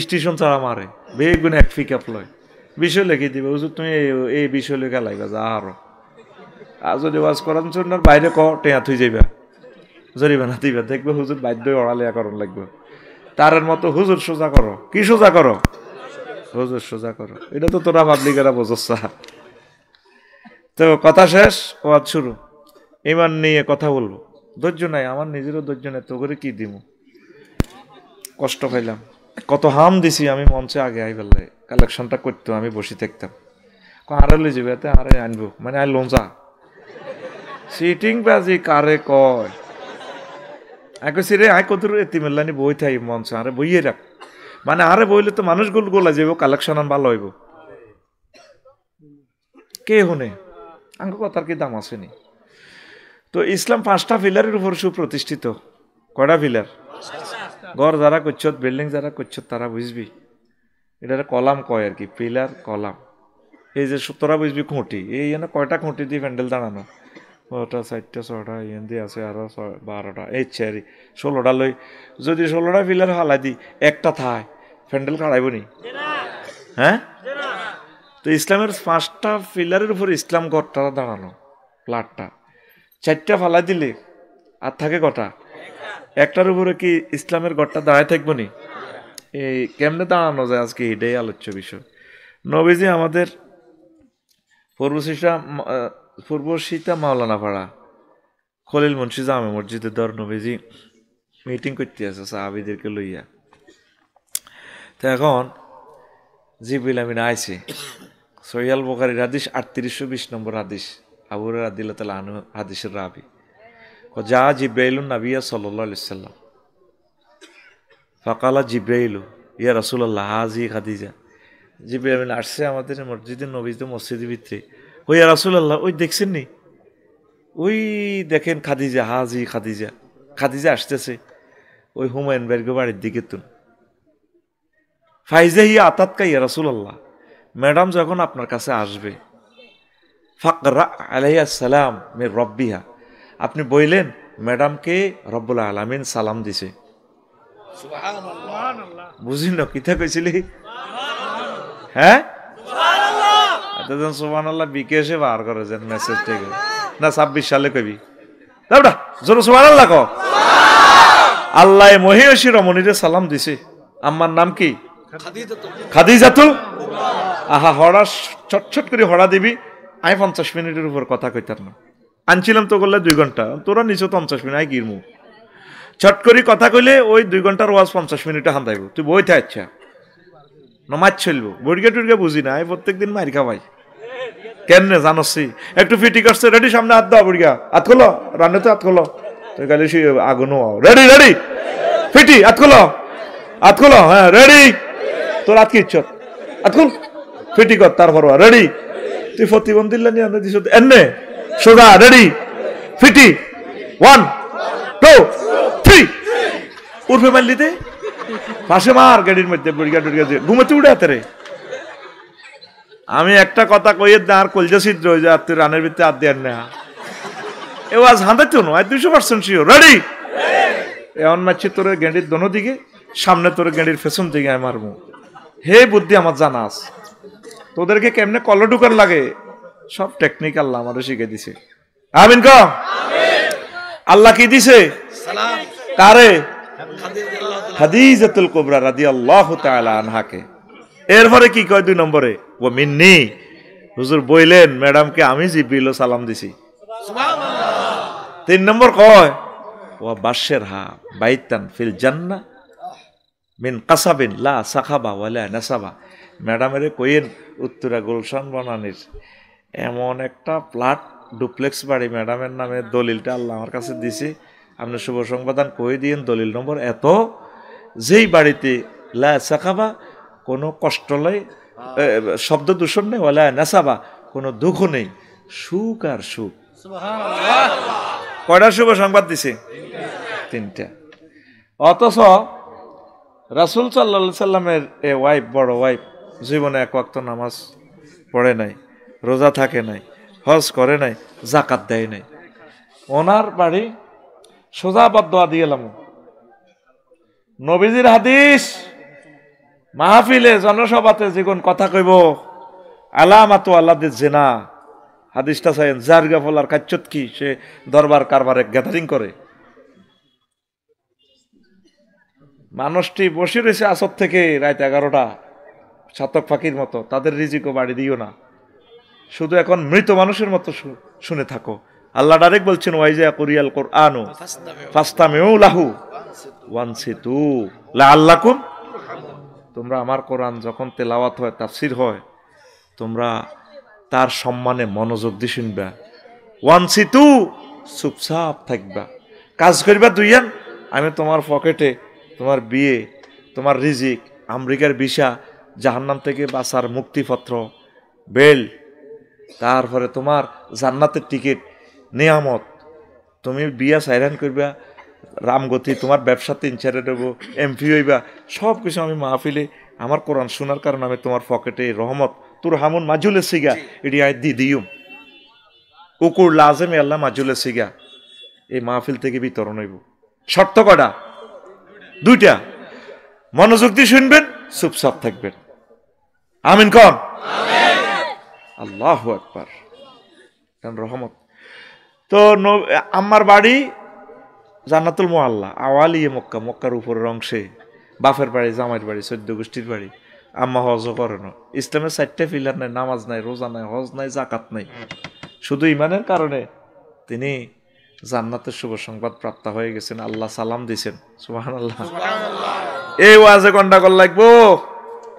স্টেশন ছাড়া মারে, বেগুন এক পিক আপ লয়, বিষয় লিখে দিবে। হুজুর তুমি এই বিষয় লেখা লাগবে যা আরো, আর যদি ওয়াজ করার জন্য বাইরে টেয়া থুই যাইবা, জরিমানা দিবা, দেখবে হুজুর বাধ্য অড়ালিয়া করণ লাগবে। তারের মতো হুজুর সোজা করো, কি সোজা করো? হুজুর সোজা করো। এটা তো তোরা পাবলিকেরা বোঝা। তো কথা শেষ, ওয়াজ শুরু। ইমান নিয়ে কথা বলবো, ধৈর্য নাই আমার, নিজেরও ধৈর্য নাই, তো করে কি দিব, কষ্ট পাইলাম, কত হাম দিছি আমি মঞ্চে আগে আই ফেললে, কালেকশনটা করতো আমি বসে থাকতাম, আরে লই যাবে এতে আরে আনবো, মানে আই লঞ্চা সিটিং বাজি কারে কয়, কইছি রে আই কত এতি মেলানি বই থাই মঞ্চে, আরে বইয়ে রাখ, মানে আরে বইলে তো মানুষ গোলা যাবো, কালেকশন আন ভালো হইব, কে শুনে আঙ্গ কথার কি দাম আসেনি? তো ইসলাম 5টা পিলারের উপর সুপ্রতিষ্ঠিত। কয়টা পিলার? ঘর যারা করছ, বিল্ডিং যারা করছ তারা বুঝবি, এটা কলাম কয় আর কি, পিলার কলাম। এই যে তোরা বুঝবি খুঁটি, এই কয়টা খুঁটি দিয়ে প্যান্ডেল দাঁড়ানো, 6টা 4টা 6টা ইয়ে দিয়ে আছে, আরো 12টা, এই চেয়ারি 16টা লই, যদি 16টা পিলার হালাই দি একটা থায়, প্যান্ডেল কাড়াইব নি? হ্যাঁ। তো ইসলামের 5টা পিলারের উপর ইসলাম ঘরটা দাঁড়ানো, প্লাটটা 4টা ফালাই দিলে আর থাকে কটা? একটার উপরে কি ইসলামের ঘরটা দাঁড়ায় থাকবো নি? এই কেমনে দাঁড়ানো যায় আজকে এটাই আলোচ্য বিষয়। নবীজি আমাদের পূর্বশীতা মাওলানা পাড়া খলিল মুন্সি জামে মসজিদের দর নবীজি মিটিং করতে আছে সাহাবীদেরকে লইয়া। তো এখন জিবরিল আমিন আইছে, সহিহ বুখারীর হাদিস 3820 নম্বর হাদিস, আবু হুরায়রা রাদিয়াল্লাহু তাআলা আনহু হাদিসের রাবি, যা জিব্রাইলুন নবিয়্যা সাল্লাল্লাহু আলাইহি ওয়াসাল্লাম ফাকালা জিব্রাইলু ইয়া রাসূলুল্লাহ হাজি খাদিজা। জিব্রাইল আমিন আসছে আমাদের মসজিদের নবীদের মসজিদের ভিতরে, ওই ইয়া রাসূলুল্লাহ ওই দেখছেন নি, ওই দেখেন খাদিজা, হাজি খাদিজা, খাদিজা আসতেছে ওই হুমায়ুন বেরগো বাড়ির দিকে। তুন ফাইজা হিয়া আতাতকা ইয়া রাসূলুল্লাহ, ম্যাডাম যখন আপনার কাছে আসবে, ফাকরা আলাইহিস সালাম মির রব্বিহা, আপনি বললেন ম্যাডামকে রব্বুল আলামিন সালাম দিছে। সুবহানাল্লাহ, বুঝি না কিতা কইছিলি? হ্যাঁ সুবহানাল্লাহ, সুবহানাল্লাহ বিকেশে বার করে যেন মেসেজ থেকে না 26 সালে কবি দাওড়া জোরে সুবহানাল্লাহ কও। আল্লাহ মহিয়সী রমণীরে সালাম দিছে, আম্মার নাম কি? খাদিজাতুল। আহা হড়া ছটছট করে হড়া দিবি, আমি 50 মিনিটের উপর কথা কইতাম না, আনছিলাম তো করলে 2 ঘন্টা, তোরা নিচে 50 মিনিট, আই গিরমু ছট করি কথা কইলে ওই 2 ঘন্টার ওয়াজ 50 মিনিটে হান্দাইব, তুই বইতে আচ্ছা না মাছ চলবো, বর্গা টুর্গা বুঝি না, আমি প্রত্যেকদিন মার খাওয়াই কেমনে জানছি, একটু ফিটি করছে, রেডি সামনে হাত দাও, বর্গা হাত খোলো, রান্নাতে হাত খোলো, তুই খালি সে আগুনও রেডি রেডি ফিটি হাত খোলো, হাত খোলো, হ্যাঁ রেডি, তোর হাত কি ইচ্ছত হাত খুল, ফিটি কর, তারপর রেডি, তুই প্রতিবন্ধী নিয়ে আনে দিস এনে সোজা রেডি ফিটি 1 2 3 উর্ফে মারলিতে পাশে মার গাড়ির মধ্যে বড়িয়া ডড়িয়া দিয়ে ঘুমাতে উঠে হাতে রে। আমি একটা কথা কইয়ে আর কলজা ছিদ্র হয়ে যায়, তুই রানের ভিতরে হাত দেন না, এ আজ হাঁদাইতো নয় 200% শিওর রেডি, এমন মারছি তোর গেঁডির দোনো দিকে, সামনে তোর গেঁডির পেছন দিকে আমি মারবো, হে বুদ্ধি আমার জানা আছে, তোদেরকে কেমনে কল ঢুকার লাগে সব টেকনিক আল্লাহ আমাদের শিখে দিছে। আমিন ক আল্লাহ কি দিছে? কারে? খাদিজাতুল কুবরা রাদিয়াল্লাহু তাআলা আনহাকে। এরপরে কি কয় 2 নম্বরে, ও মিন্নি, হুজুর বইলেন ম্যাডামকে আমি জিবরিল সালাম দিছি, সুবহানাল্লাহ। 3 নম্বর কয় ও বাশশির হা বাইতান ফিল জান্নাহ মিন কাসাবিন লা সাখাবা ওয়ালা নাসাবা, ম্যাডামের কইেন উত্তরা গুলশান বনানীর এমন একটা ফ্ল্যাট ডুপ্লেক্স বাড়ি ম্যাডামের নামে, দলিলটা আল্লাহ আমার কাছে দিছে, আপনি শুভ সংবাদান কই দিয়েন, দলিল নম্বর এত, যেই বাড়িতে লা সাখাবা কোনো কষ্ট নেই, শব্দ দূষণ নেই, ওয়ালা নাসাবা কোনো দুঃখ নেই, সুখ আর সুখ। কয়টা শুভ সংবাদ দিছে? 3টা। অথচ রাসূল সাল্লাল্লাহু সাল্লামের এ ওয়াইফ, বড় ওয়াইফ, জীবনে এক ওয়াক্ত নামাজ পড়ে নাই, রোজা থাকে নাই, হজ করে নাই, জাকাত দেয় নাই। ওনার বাড়ি সোজা বদদোয়া দিয়ে এলাম। নবীজির হাদিস, মাহফিলে জনসভাতে যেগুন কথা কইব আলামাতু আল্লাদের জেনা, হাদিসটা চাইন জারগা ফলার কাচ্চত কি সে দরবার কারবারে গ্যাদারিং করে। মানুষটি বসে রয়েছে আসর থেকে রাত 11টা, ছাতক ফাঁকির মতো, তাদের রিজিকও বাড়ি দিও না, শুধু এখন মৃত মানুষের মতো শুনে থাকো। আল্লাহ ডাইরেক্ট বলছেন ওয়াইজা কুরিয়াল কুরআনু ফাস্তামিউ লাহু ওয়ানসিতু লাআল্লাকুম, তোমরা আমার কোরআন যখন তেলাওয়াত হয়, তাফসীর হয়, তোমরা তার সম্মানে মনোযোগ দিয়ে শুনবা, ওয়ানসিতু চুপচাপ থাকবা, কাজ করবা দুইয়ান। আমি তোমার পকেটে তোমার বিয়ে, তোমার রিজিক, আমেরিকার ভিসা, জাহান্নাম থেকে বাঁচার মুক্তিপত্র, বেল, তারপরে তোমার জান্নাতের টিকিট, নিয়ামত, তুমি বিয়া সাইরান করবা, রামগতি, তোমার ব্যবসা 3-4 দেবো, এমপি হইবা, সব কিছু আমি মাহফিলে আমার কোরআন শোনার কারণে আমি তোমার পকেটে রহমত তোর হামুন মাজুলে সিগা এটি আয় দি দিও কুকুর লাজেমে আল্লাহ মাজুলে সিগা এই মাহফিল থেকে বিতরণ হইব। শর্ত কটা? 2টা। মনোযোগ দিয়ে শুনবেন, চুপচাপ থাকবেন। আমিন কন। আল্লাহু আকবার। রহমত। তো আমার বাড়ি জান্নাতুল মুআল্লা, আওয়ালিয়ে মক্কা, মক্কার উপরের অংশে। বাপের বাড়ি, জামাইয়ের বাড়ি, 14 গোষ্ঠীর বাড়ি। আম্মা হজও করে না। ইসলামের 4টা পিলার নাই, নামাজ নাই, রোজা নাই, হজ নাই, জাকাত নাই। শুধু ইমানের কারণে তিনি জান্নাতের শুভ সংবাদ প্রাপ্ত হয়ে গেছেন। আল্লাহ সালাম দিয়েছেন। সুবহানাল্লাহ। এই ওয়াজে গন্ডাগোল লাগবো।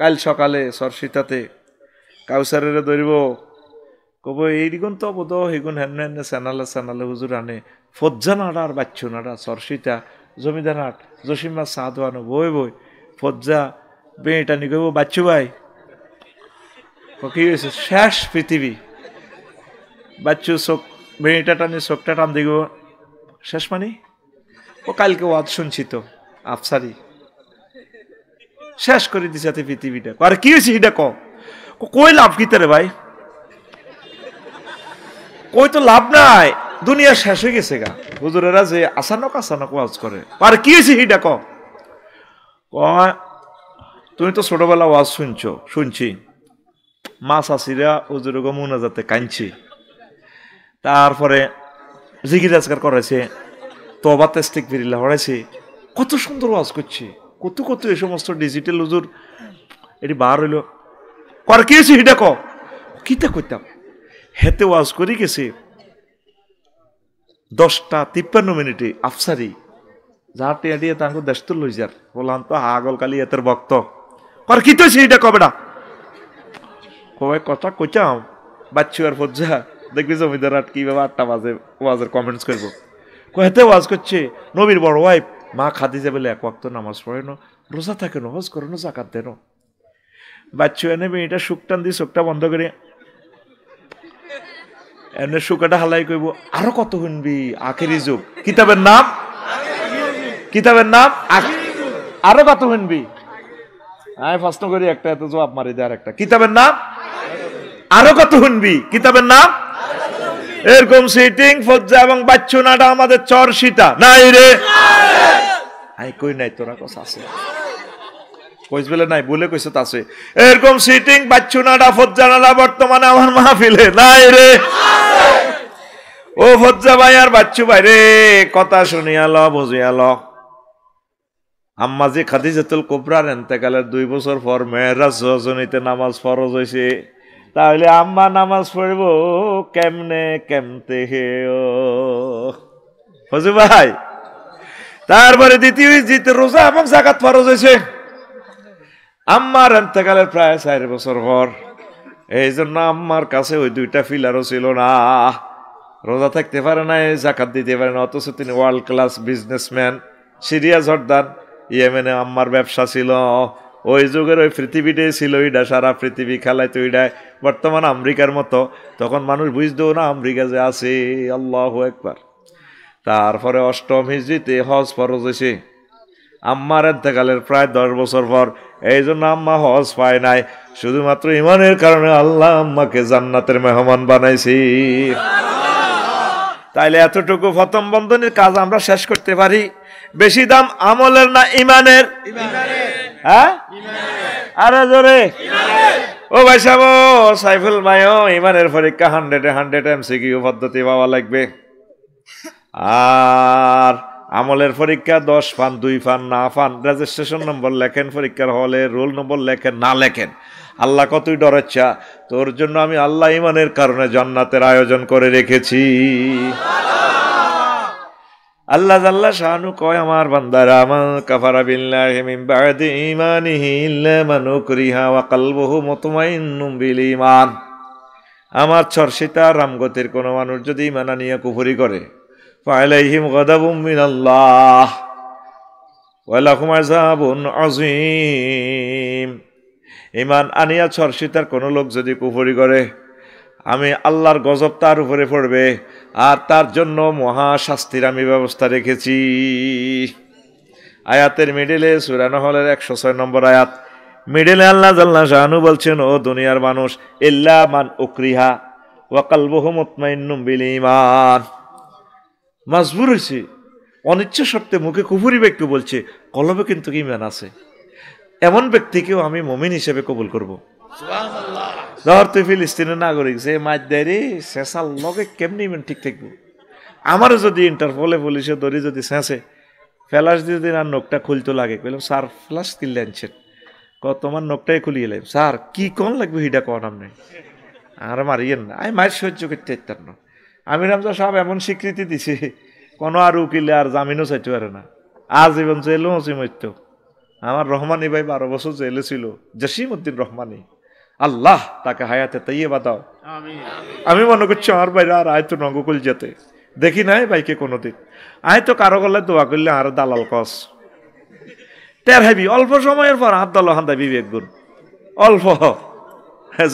কাল সকালে সরসিতাতে কাউসারের ধরিব, কব এইগুন তো বোধ হেগুন হেন চ্যানালে হুজুর আনে ফজ্জা নাড়া আর বাচ্চু নাড়া সরসিতা জমিদার হাট জসিমা সাধু আনো বই বই ফজ্জা বেটা নি কব বাচ্চু ভাই কি হয়েছে শেষ পৃথিবী। বাচ্চু চোখ বেটা টানি চোখটা টান দিব শেষ মানে ও কালকে ওয়াজ শুনছি তো আফসারি শেষ করে দিছে পৃথিবীটা। আর কি হয়েছে সেটা কই লাভ কি রে ভাই, কই তো লাভ নাই, দুনিয়া শেষ হয়ে গেছে গা। হুজুরেরা যে আসানক ওয়াজ করে, আর কি হয়েছে সেটা তুমি তো ছোটবেলা ওয়াজ শুনছি মা চাষিরা হুজুর গো মুনাজাতে কাঁদছি, তারপরে জিকির আজকার করেছে, তওবা ইস্তিগফার হয়েছে, কত সুন্দর ওয়াজ করছে, কত কত এই সমস্ত ডিজিটাল হুজুর এটি বার হইল। আর কি হয়েছে সেটা কিতা করতাম হেতে ওয়াজ করে গেছে 10:53 আফসারি যা টিয়া দিয়ে তাঙ্গ দেশ তো লই যার বললাম তো আগল কালি এতের ভক্ত আর কি তো সেইটা কবে না কবে কথা কইতাম বাচ্চু আর ফজ্জা দেখবি জমিদার হাট কিভাবে 8টা বাজে ওয়াজের কমেন্টস করবো হেতে ওয়াজ করছে নবীর বড় ওয়াইফ মা খাদিজা বলে এক ওয়াক্ত নামাজ পড়ে না, রোজা থাকে না, হজ করে না, জাকাত দেন। বাচ্চু এনে মেয়েটা সুখটান দিয়ে চোখটা বন্ধ করে এমনি শুকাটা হালাই কইব আরো কত শুনবি আখেরি যুগ কিতাবের নাম আরো কত শুনবি। আমি প্রশ্ন করি একটা এত জবাব মারি দেয় একটা কিতাবের নাম আরো কত শুনবি কিতাবের নাম। এরকম সিটিং ফজ্জা এবং বাচ্চুনাটা আমাদের চরসিতা নাই রে, আই কই নাই তোরা কথা আছে কইস বলে নাই বলে কইছে তা আছে। এরকম সিটিং বাচ্চুনাটা ফজ্জানাটা বর্তমানে আমার মাহফিলে নাই রে। ও ফজ্জা ভাই আর বাচ্চু ভাই রে কথা শুনিয়া ল বুঝিয়া ল। আম্মা যে খাদিজাতুল কুবরার ইন্তেকালের 2 বছর পর মেরাজ রজনীতে নামাজ ফরজ হয়েছে, তাহলে আম্মা নামাজ পড়ব কেমতে হে ও ফজু ভাই। তারপরে দ্বিতীয় রোজা এবং জাকাত ফরজ হয়েছে আম্মার ইন্তেকালের প্রায় 4 বছর পর। এই জন্য আম্মার কাছে ওই 2টা ফিলারও ছিল না, রোজা থাকতে পারে না, জাকাত দিতে পারে না, অথচ তিনি world class businessman, Syria Jordan ইয়েমেনে আম্মার ব্যবসা ছিল, ওই যুগের ওই পৃথিবীটাই ছিল, ওইটা সারা পৃথিবী খেলাইতো ওইটা। বর্তমান আমেরিকার মতো তখন মানুষ বুঝতেও না আমেরিকা যে আছে। আল্লাহু আকবার। তারপরে ৮ম হিজরিতে হজ ফরজ হয়েছে আম্মার ইন্তেকালের প্রায় 10 বছর পর। এই জন্য আম্মা হজ পায় নাই, শুধুমাত্র ইমানের কারণে আল্লাহ আম্মাকে জান্নাতের মেহমান বানাইছি। তাইলে এতটুকু প্রথম বন্ধনীর কাজ আমরা শেষ করতে পারি। বেশি দাম আমলের না ইমানের? হ্যাঁ, আরে জোরে। ও ভাই সাহেব, সাইফুল ভাইও ইমানের পরীক্ষা 100 MCQ পদ্ধতি পাওয়া লাগবে। আর আমলের পরীক্ষা 10 পান, 2 পান, না পান, রেজিস্ট্রেশন নম্বর লেখেন, পরীক্ষার হলে রোল নম্বর লেখেন, না লেখেন, আল্লাহ কতই ডরেচ্ছা, তোর জন্য আমি আল্লাহ ইমানের কারণে জান্নাতের আয়োজন করে রেখেছি। আল্লাহ জাল্লা শানু কয়, আমার বান্দারা, মা কাফারা বিল্লাহি মিন বাদি ঈমানিহি ইল্লা মান উকরিহা ওয়া কলবুহু মুতমাইন্নুম বিল ঈমান। আমার চর্ষিতা রামগতির কোন মানুষ যদি ঈমান আনিয়া কুফরি করে, ফালাইহিম গাদাবুম মিনাল্লাহ ওয়া লাহুম আযাবুন আযীম। ঈমান আনিয়া চর্ষিতার কোন লোক যদি কুফরি করে, আমি আল্লাহর গজব তার উপরে পড়বে, আর তার জন্য মহা শাস্তির আমি ব্যবস্থা রেখেছি। আয়াতের মিডিলে সূরা নহলের 106 নম্বর আয়াত, মিডিলে আল্লাহ জাল্লা শানু বলছেন, ও দুনিয়ার মানুষ, ইল্লা মান উকরিহা ওয়া কলবুহু মুতমাইন্নুম বিল ঈমান। মজবুর হয়েছে, অনিচ্ছা সত্ত্বে মুখে কুফরি ব্যক্তি বলছে, কলবে কিন্তু ঈমান আছে, এমন ব্যক্তিকেও আমি মুমিন হিসেবে কবুল করব। সুবহানাল্লাহ। ধর তুই ফিলিস্তিনের নাগরিক, যে মাছ দেয় রে, শেষার লগে কেমনি ইমান ঠিক থাকবো? আমারও যদি ইন্টারপোলে পুলিশে ধরি যদি শেষে ফ্লাশ দিয়ে দিন আর নখটা খুলতে লাগে, বললাম স্যার ফ্লাশ কিনলে আনছেন, তোমার নখটাই খুলিয়ে এলাম, স্যার কি কোন লাগবে হিডা কন আপনি, আর মারিয়েন না, আমি মায়ের সহ্য করতে পারতাম না। আমির হামজা সাহেব এমন স্বীকৃতি দিছে, কোনো আর উকিলে আর জামিনও চাইতে পারে না, আজীবন জেলও হচ্ছে মরত। আমার রহমানি ভাই 12 বছর জেলে ছিল, জসিমউদ্দিন রহমানি, আল্লাহ তাকে হায়াতে তাইয়্যিবা দাও। আমি মনে করছি আমার ভাইরা আর আয় তো নগকুল যেতে দেখি নাই ভাইকে কোনোদিন, আয় তো কারো গলায় দোয়া করলে আর দালাল কস টের হাবি, অল্প সময়ের পর হাত দল হান্দা বিবেক গুণ অল্প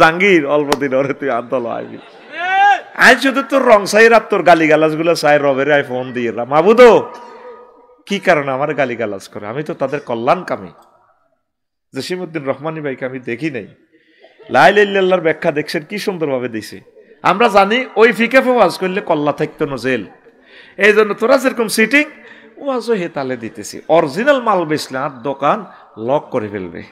জাঙ্গির অল্প দিন ওরে তুই হাত দল আইবি। আয় শুধু তোর রং সাই রাত তোর গালি গালাজ গুলো চাই, রবের আয় ফোন দিয়ে মাবুদো কি কারণে আমার গালি গালাজ করে, আমি তো তাদের কল্যাণ কামি। জসিমউদ্দিন রহমানি ভাইকে আমি দেখি নাই। লা ইলাহা ইল্লাল্লাহর ব্যাখ্যা দেখছেন কি সুন্দরভাবে দিছে। আমরা জানি ওই ফিকে ওয়াজ করলে কল্লা থাকতো না জেল, এই জন্য তোরা যেরকম সিটিং ওয়াজও হেতালে দিতেছি, অরিজিনাল মাল বেচলে আর দোকান লক করে ফেলবে।